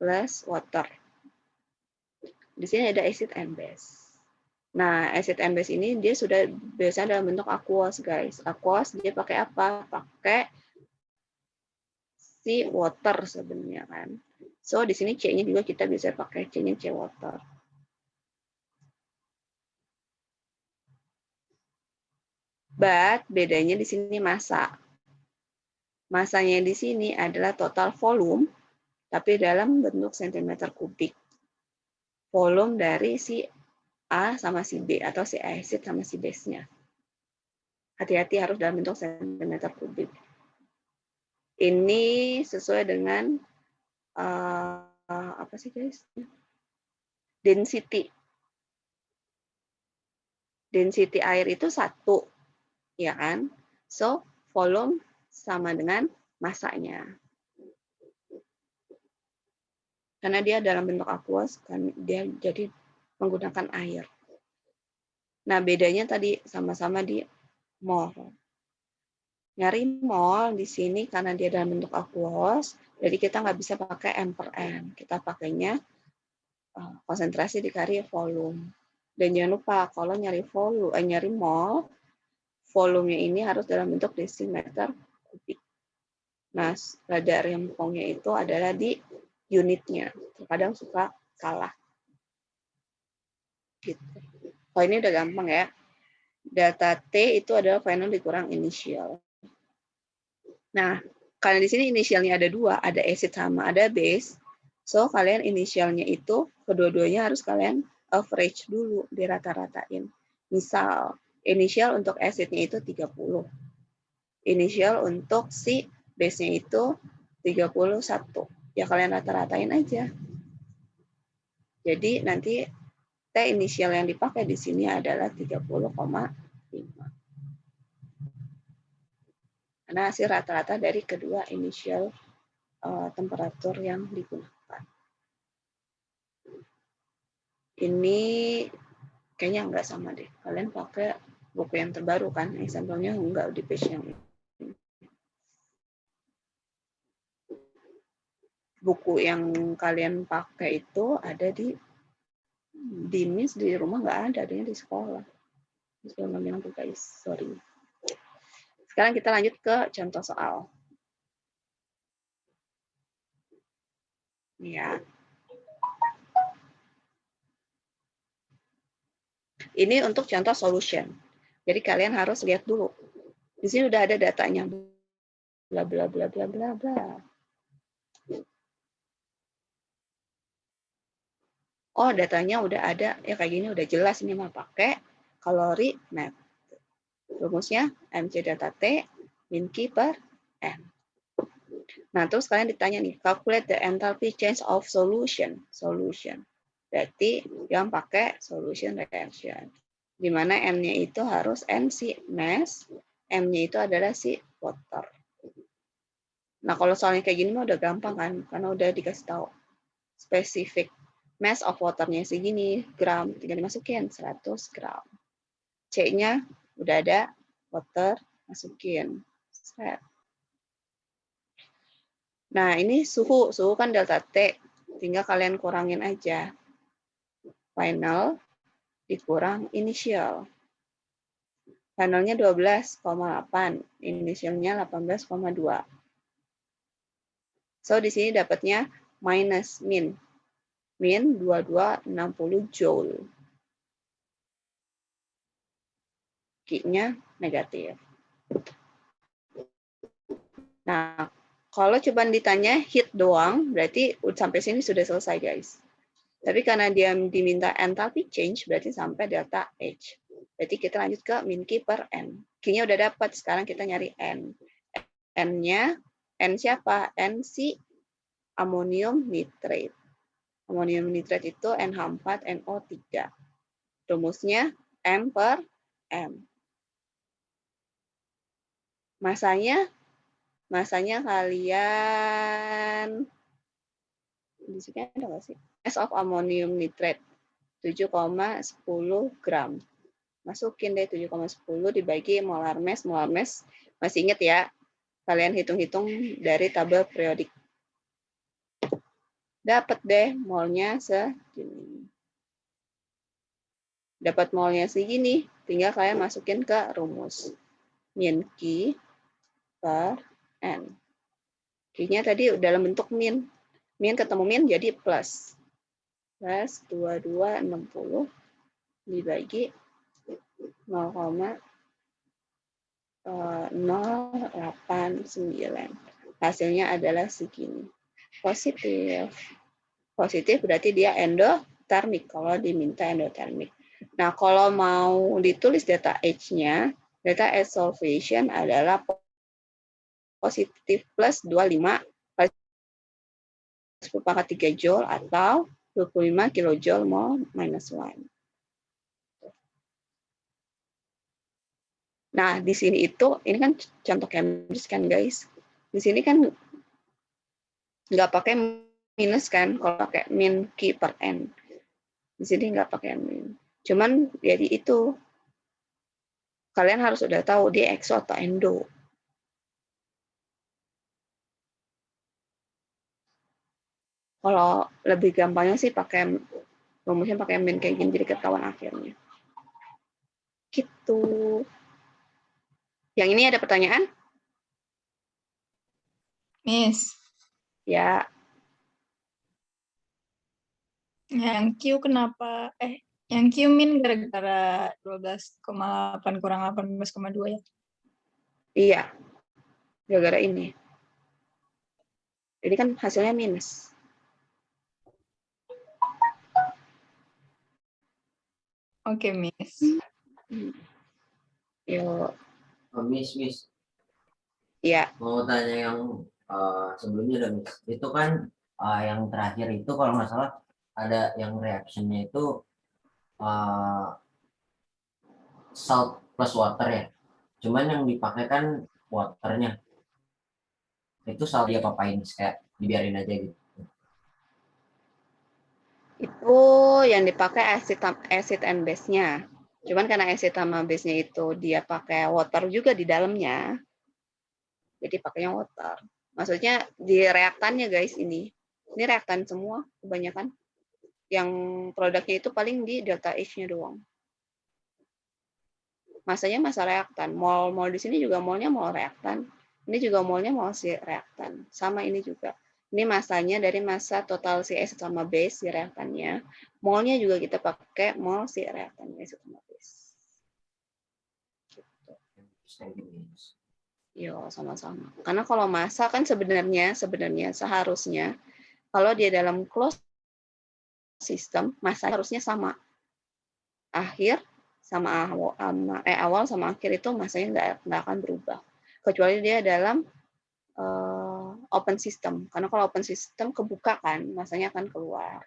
plus water. Di sini ada acid and base. Nah, acid and base ini dia sudah biasanya dalam bentuk aqueous, guys. Aqueous dia pakai apa? Pakai si water sebenarnya kan. So, di sini C-nya juga kita bisa pakai C-nya C water. But bedanya di sini massa. Massanya di sini adalah total volume, tapi dalam bentuk sentimeter kubik. Volume dari si A sama si B, atau si acid sama si base-nya. Hati-hati harus dalam bentuk sentimeter kubik. Ini sesuai dengan apa sih guys? Density. Density air itu 1, ya kan? So, volume sama dengan massanya. Karena dia dalam bentuk aqueous, kan dia jadi menggunakan air. Nah, bedanya tadi sama-sama di mol. Nyari mol di sini karena dia dalam bentuk aqueous, jadi kita nggak bisa pakai M per N. Kita pakainya konsentrasi dikali volume. Dan jangan lupa kalau nyari volume, nyari mol, volumenya ini harus dalam bentuk desimeter kubik. Nah, pada rempongnya itu adalah di unitnya. Terkadang suka salah. Gitu. Oh, ini udah gampang ya. Data T itu adalah final dikurang initial. Nah, karena di sini inisialnya ada 2, ada acid sama ada base. So, kalian inisialnya itu, kedua-duanya harus kalian average dulu, dirata-ratain. Misal, inisial untuk acidnya itu 30. Inisial untuk si base-nya itu 31. Ya kalian rata-ratain aja. Jadi nanti T inisial yang dipakai di sini adalah 30,5. Karena hasil rata-rata dari kedua inisial temperatur yang digunakan. Ini kayaknya nggak sama deh. Kalian pakai buku yang terbaru kan? Sampelnya nggak di page yang ini. Buku yang kalian pakai itu ada di MIS, di rumah nggak ada, adanya di sekolah. Sebelum bilang tuh guys, sorry. Sekarang kita lanjut ke contoh soal. Ya. Ini untuk contoh solution. Jadi kalian harus lihat dulu. Di sini udah ada datanya. Bla bla bla bla bla bla. Oh, datanya udah ada. Ya kayak gini udah jelas ini mah pakai kalori map. Rumusnya MC data T min Q per M. Nah, terus kalian ditanya nih, calculate the enthalpy change of solution. Solution. Berarti yang pakai solution reaction. Di mana M-nya itu harus N si mass, M-nya itu adalah si water. Nah, kalau soalnya kayak gini mah udah gampang kan, karena udah dikasih tahu spesifik. Mass of water-nya segini, gram, tinggal dimasukin 100 gram. C-nya udah ada, water, masukin. Set. Nah, ini suhu. Suhu kan delta T. Tinggal kalian kurangin aja. Final dikurang initial. Finalnya 12,8. Initialnya 18,2. So, di sini dapatnya minus min. Min 2260 joule. Q-nya negatif. Nah, kalau cuma ditanya heat doang, berarti sampai sini sudah selesai, guys. Tapi karena dia diminta enthalpy change, berarti sampai delta H. Berarti kita lanjut ke min Q per N. Q-nya udah dapat, sekarang kita nyari N. N-nya, N siapa? N si amonium nitrate. Amonium nitrate itu NH4NO3. Rumusnya M per M. Masanya kalian di sini ada nggak sih? S of ammonium nitrate 7,10 gram. Masukin deh 7,10 dibagi molar mass. Molar mass masih ingat ya? Kalian hitung-hitung dari tabel periodik. Dapat deh molnya segini. Dapat molnya segini, tinggal kalian masukin ke rumus. Min Q per N. Q-nya tadi dalam bentuk min. Min ketemu min jadi plus. Plus 2260 dibagi 0,089. Hasilnya adalah segini. Positif. Positif berarti dia endotermik kalau diminta endotermik. Nah, kalau mau ditulis data H-nya, data H solvation adalah positif plus 25 kali 10⁻³ joule atau 25 kilojoule mol minus 1. Nah, di sini ini kan contoh Cambridge kan, guys. Di sini kan nggak pakai minus kan, kalau pakai min Q per N. Di sini nggak pakai min. Cuman jadi itu, kalian harus udah tahu dia exo atau endo. Kalau lebih gampangnya sih pakai rumusnya pakai min kayak gini, jadi ketahuan akhirnya. Gitu. Yang ini ada pertanyaan? Miss, Ya, yang Q kenapa? Yang Q min gara-gara 12,8 kurang 18,2 ya? iya. Gara-gara ini. Jadi kan hasilnya minus. Oke, Miss. Yuk, Miss, ya. mau tanya yang sebelumnya udah Miss. Itu kan yang terakhir itu kalau nggak salah ada yang reactionnya itu salt plus water ya. Cuman yang dipakai kan waternya. Itu salt dia apain kayak dibiarin aja gitu. Itu yang dipakai acid and base-nya. Cuman karena acid sama base-nya itu dia pakai water juga di dalamnya. Jadi pakainya water. Maksudnya di reaktannya, guys, ini. Ini reaktan semua kebanyakan. Yang produknya itu paling di delta H-nya doang. Masanya masa reaktan. Mol di sini juga molnya mol reaktan. Ini juga molnya mol si reaktan. Sama ini juga. Ini masanya dari masa total si acid sama base si reaktannya. Molnya juga kita pakai mol si reaktannya acid sama base. Yo, sama-sama. Karena kalau massa kan sebenarnya seharusnya kalau dia dalam closed system, massa harusnya sama. Akhir sama awal sama akhir itu massanya nggak akan berubah. Kecuali dia dalam open system. Karena kalau open system kebuka kan, massanya akan keluar.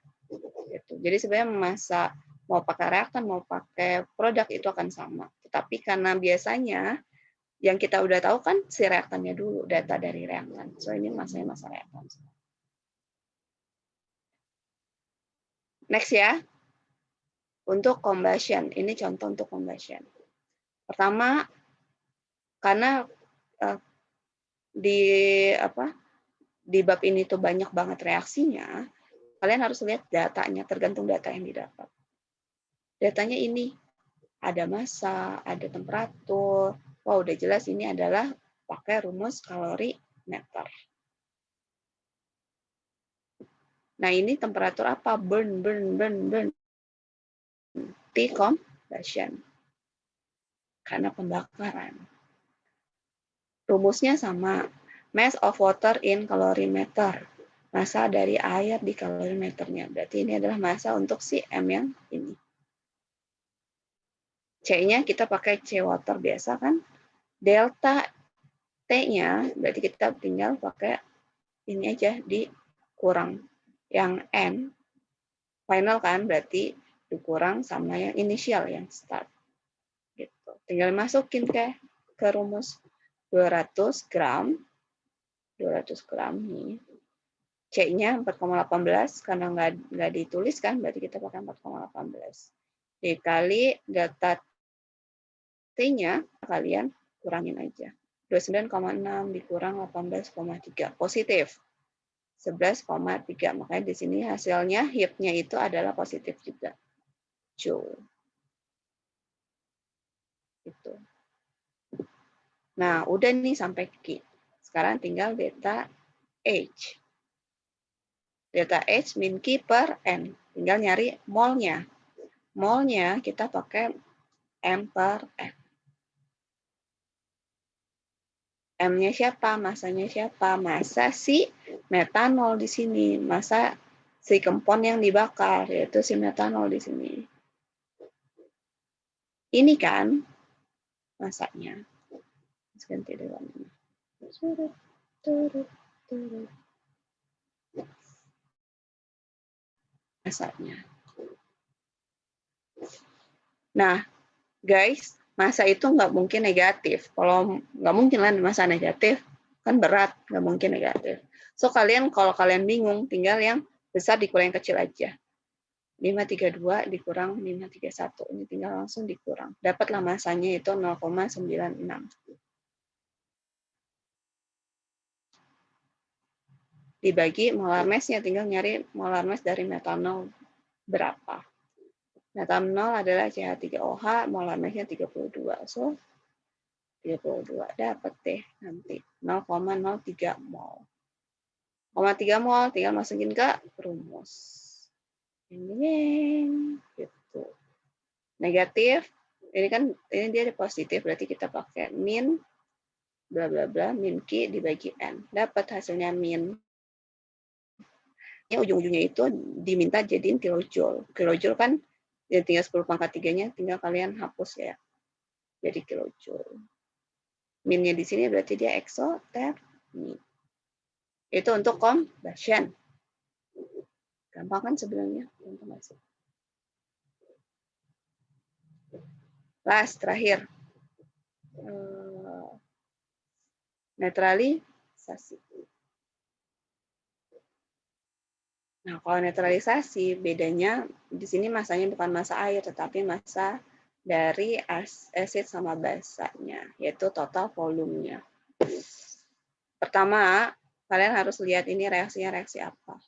Gitu. Jadi sebenarnya massa mau pakai reaktan, mau pakai produk itu akan sama. Tetapi karena biasanya yang kita udah tahu kan si reaktannya dulu, data dari reaktan. So ini massanya massa reaktan. Next ya. Untuk combustion, ini contoh untuk combustion. Pertama, karena di bab ini tuh banyak banget reaksinya, kalian harus lihat datanya, tergantung data yang didapat. Datanya ini ada massa, ada temperatur. Wah, udah jelas ini adalah pakai rumus kalorimeter. Nah, ini temperatur apa? Burn. T-combustion. Karena pembakaran. Rumusnya sama. Mass of water in calorimeter. Massa dari air di kalorimeternya. Berarti ini adalah massa untuk si M yang ini. C-nya kita pakai C water biasa kan. Delta T-nya berarti kita tinggal pakai ini aja dikurang. Yang N final kan berarti dikurang sama yang initial yang start. Gitu. Tinggal masukin ke rumus. 200 gram. 200 gram nih. C-nya 4,18 karena nggak ditulis kan, berarti kita pakai 4,18. Dikali delta T-nya kalian kurangin aja. 29,6 dikurang 18,3 positif. 11,3. Makanya di sini hasilnya HIP-nya itu adalah positif juga. Joule. Gitu. Nah, udah nih sampai Q. Sekarang tinggal delta H. Delta H min Q per N. Tinggal nyari molnya. Molnya kita pakai M per N. M-nya siapa? Masanya siapa? Masa si metanol di sini. Masa si kempon yang dibakar, yaitu si metanol di sini. Ini kan masanya. Ganti deh warnanya. Masanya. Nah, guys, masa itu nggak mungkin negatif. Kalau nggak mungkin lah masa negatif, kan berat, nggak mungkin negatif. So, kalau kalian bingung, tinggal yang besar dikurang yang kecil aja. 532 dikurang 531. Ini tinggal langsung dikurang. Dapatlah masanya itu 0,96. Dibagi molar mass-nya, tinggal nyari molar mass dari metanol berapa. Metanol adalah CH3OH, molar mass-nya 32. So, 32 dapat deh nanti 0,03 mol. 0,3 mol tinggal masukin ke rumus. Ini gitu. Negatif, ini dia positif, berarti kita pakai min bla bla bla min Q dibagi N. Dapat hasilnya min. Ujung-ujungnya itu diminta jadiin kilojoule. Kilojoule kan ya tinggal 10 pangkat 3-nya, tinggal kalian hapus ya. Jadi kilojoule. Min-nya di sini berarti dia eksotermik. Itu untuk combustion. Gampang kan sebenarnya? Last, terakhir. Netralisasi. Nah, kalau netralisasi, bedanya di sini masanya bukan massa air, tetapi massa dari asid sama basanya, yaitu total volumenya. Pertama, kalian harus lihat ini reaksinya reaksi apa.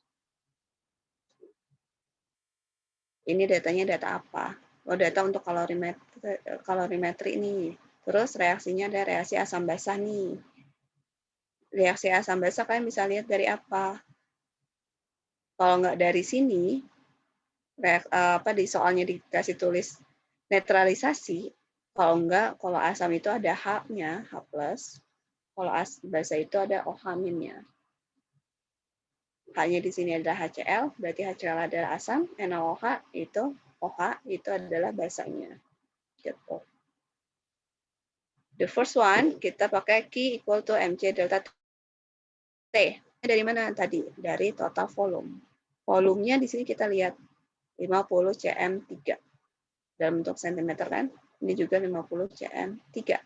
Ini datanya data apa? Oh, data untuk kalorimetri ini. Terus reaksinya ada reaksi asam basa nih. Reaksi asam basa kalian bisa lihat dari apa? Kalau nggak dari sini, di soalnya dikasih tulis netralisasi, kalau asam itu ada H-nya, H+, kalau basa itu ada OH-nya. H-nya di sini adalah HCl, berarti HCl adalah asam, NaOH itu OH itu adalah basanya. Gitu. The first one, kita pakai Q equal to Mc delta T. Dari mana tadi? Dari total volume. Volumenya di sini kita lihat 50 cm3. Dalam bentuk sentimeter kan? Ini juga 50 cm3.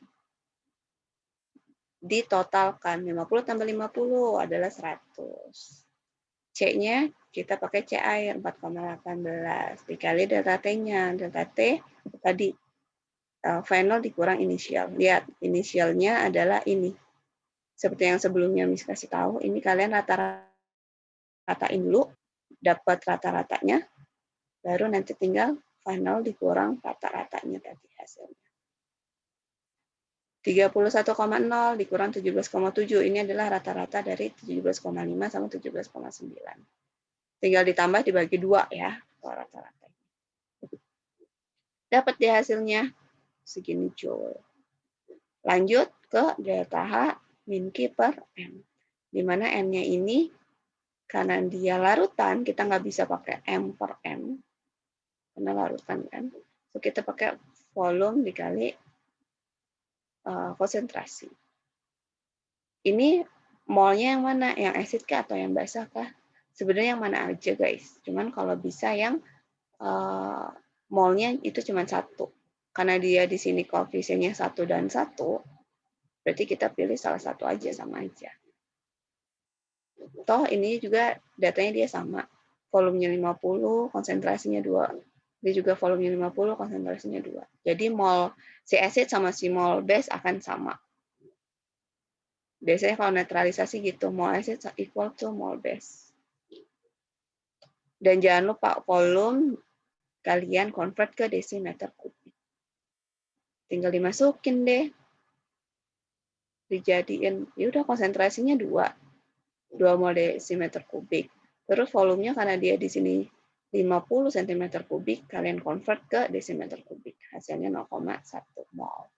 Ditotalkan 50 tambah 50 adalah 100. C-nya kita pakai C air 4,18 dikali delta T-nya. Delta T tadi final dikurang inisial. Lihat, inisialnya adalah ini. Seperti yang sebelumnya Miss kasih tahu, ini kalian rata-ratain dulu, dapat rata-ratanya, baru nanti tinggal final dikurang rata-ratanya tadi hasilnya. 31,0 dikurang 17,7, ini adalah rata-rata dari 17,5 sama 17,9. Tinggal ditambah dibagi 2 ya, rata-rata. Dapat di hasilnya segini joule. Lanjut ke delta H min Q per M. Di mana N-nya ini, karena dia larutan, kita nggak bisa pakai M per M. Karena larutan kan. So, kita pakai volume dikali konsentrasi. Ini molnya yang mana? Yang asid kah atau yang basah kah? Sebenarnya yang mana aja guys. Cuman kalau bisa yang molnya itu cuma 1. Karena dia di sini koefisiennya 1 dan 1, Berarti kita pilih salah satu aja, sama aja. Toh ini juga datanya dia sama. Volumenya 50, konsentrasinya 2. Dia juga volumenya 50, konsentrasinya 2. Jadi mol si acid sama si mol base akan sama. Biasanya kalau netralisasi gitu, mol acid equal to mol base. Dan jangan lupa volume kalian convert ke desimeter kubik. Tinggal dimasukin deh. Dijadiin, ya udah konsentrasinya 2 mol desimeter kubik. Terus volumenya karena dia di sini 50 cm kubik, kalian convert ke desimeter kubik. Hasilnya 0,1 mol.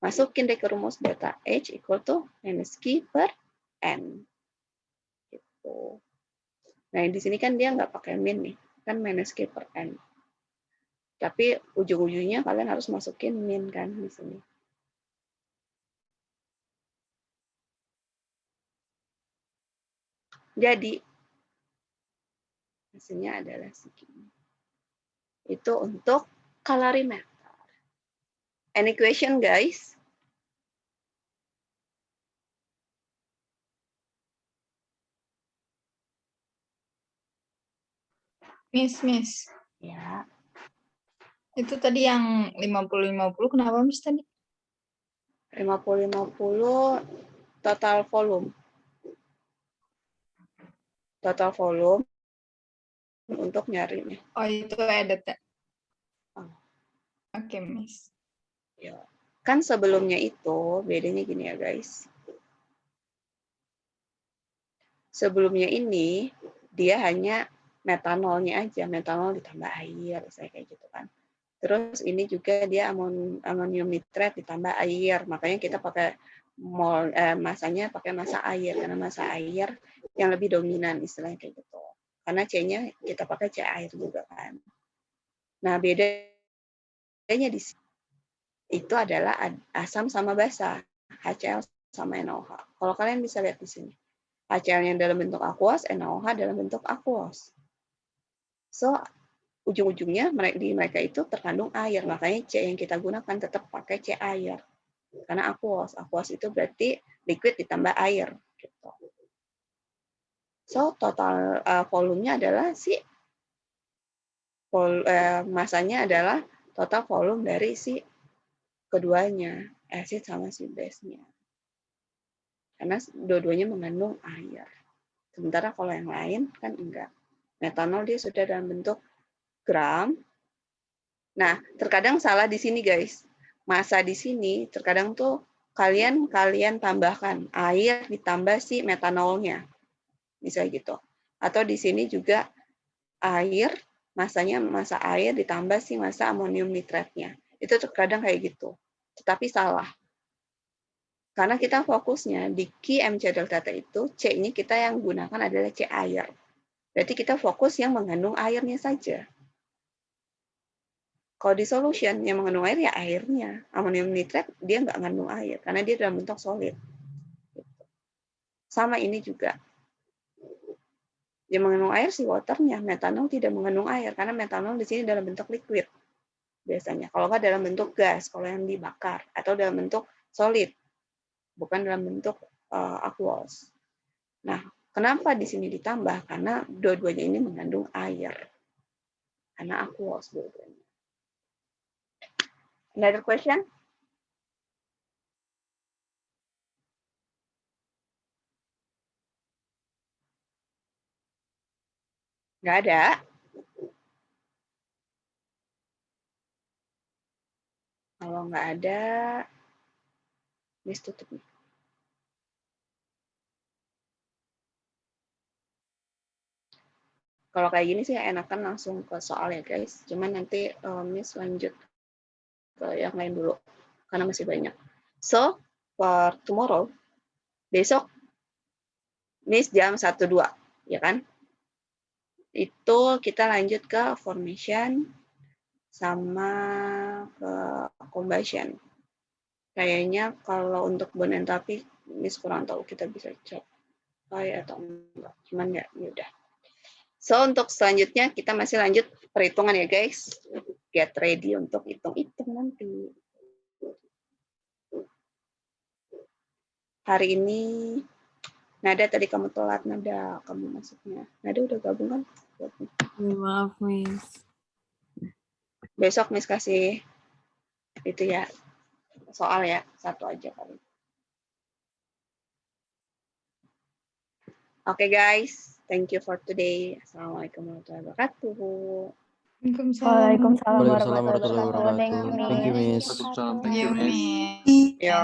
Masukin deh ke rumus delta H equal to minus Q per N. Gitu. Nah, di sini kan dia nggak pakai min nih, kan minus Q per N. Tapi ujung-ujungnya kalian harus masukin min kan di sini. Jadi, hasilnya adalah segini. Itu untuk kalorimeter. Any question, guys? Miss. Ya. Itu tadi yang 50-50 kenapa Miss tadi? 50-50 total volume. Total volume untuk nyarinya. Oh, itu added ya? Oh. Oke, Miss. Ya. Kan sebelumnya itu, bedanya gini ya guys. Sebelumnya ini, dia hanya metanolnya aja. Metanol ditambah air, saya kayak gitu kan. Terus ini juga dia amonium nitrat ditambah air. Makanya kita pakai masanya pakai massa air. Karena massa air yang lebih dominan istilahnya kayak gitu. Karena C-nya kita pakai C air juga kan. Nah, bedanya di sini itu adalah asam sama basa, HCl sama NaOH. Kalau kalian bisa lihat di sini, HCl-nya dalam bentuk aqueous, NaOH dalam bentuk aqueous. So, ujung-ujungnya di mereka itu terkandung air, makanya C yang kita gunakan tetap pakai C air. Karena aqueous, aqueous itu berarti liquid ditambah air. Gitu. So, total volumenya adalah masanya adalah total volume dari si keduanya, acid sama si base-nya. Karena dua-duanya mengandung air. Sementara kalau yang lain kan enggak. Metanol dia sudah dalam bentuk gram. Nah, terkadang salah di sini guys. Massa di sini terkadang tuh kalian tambahkan air ditambah si metanolnya. Bisa gitu. Atau di sini juga air, massanya massa air ditambah si massa amonium nitratnya. Itu terkadang kayak gitu. Tetapi salah. Karena kita fokusnya di Q MC delta T itu, C-nya kita yang gunakan adalah C air. Berarti kita fokus yang mengandung airnya saja. Kalau di solution yang mengandung air ya airnya. Amonium nitrat dia nggak mengandung air karena dia dalam bentuk solid. Sama ini juga. Yang mengandung air si waternya, metanol tidak mengandung air karena metanol di sini dalam bentuk liquid biasanya. Kalau nggak dalam bentuk gas, kalau yang dibakar atau dalam bentuk solid, bukan dalam bentuk aqueous. Nah, kenapa di sini ditambah? Karena dua-duanya ini mengandung air. Karena aqueous dua-duanya. Another question? Nggak ada. Kalau nggak ada, Miss tutup nih. Kalau kayak gini sih enakan langsung ke soal ya guys. Cuman nanti Miss lanjut ke yang lain dulu. Karena masih banyak. So, for tomorrow, besok Miss jam 1-2. Ya kan? Itu kita lanjut ke formation sama ke combustion. Kayaknya kalau untuk bond enthalpy, Miss kurang tahu, kita bisa cek atau enggak. Cuman ya udah. So, untuk selanjutnya kita masih lanjut perhitungan ya guys. Get ready untuk hitung-hitung nanti. hari ini Nada tadi kamu telat, Nada kamu masuknya. Nada udah gabung kan? Maaf, Miss. Besok Miss kasih itu ya soal ya, satu aja kali. Oke guys, thank you for today. Assalamualaikum warahmatullahi wabarakatuh. Waalaikumsalam. Waalaikumsalam warahmatullahi wabarakatuh. Thank you, Miss. Waalaikumsalam. Thank you, Miss. Yo.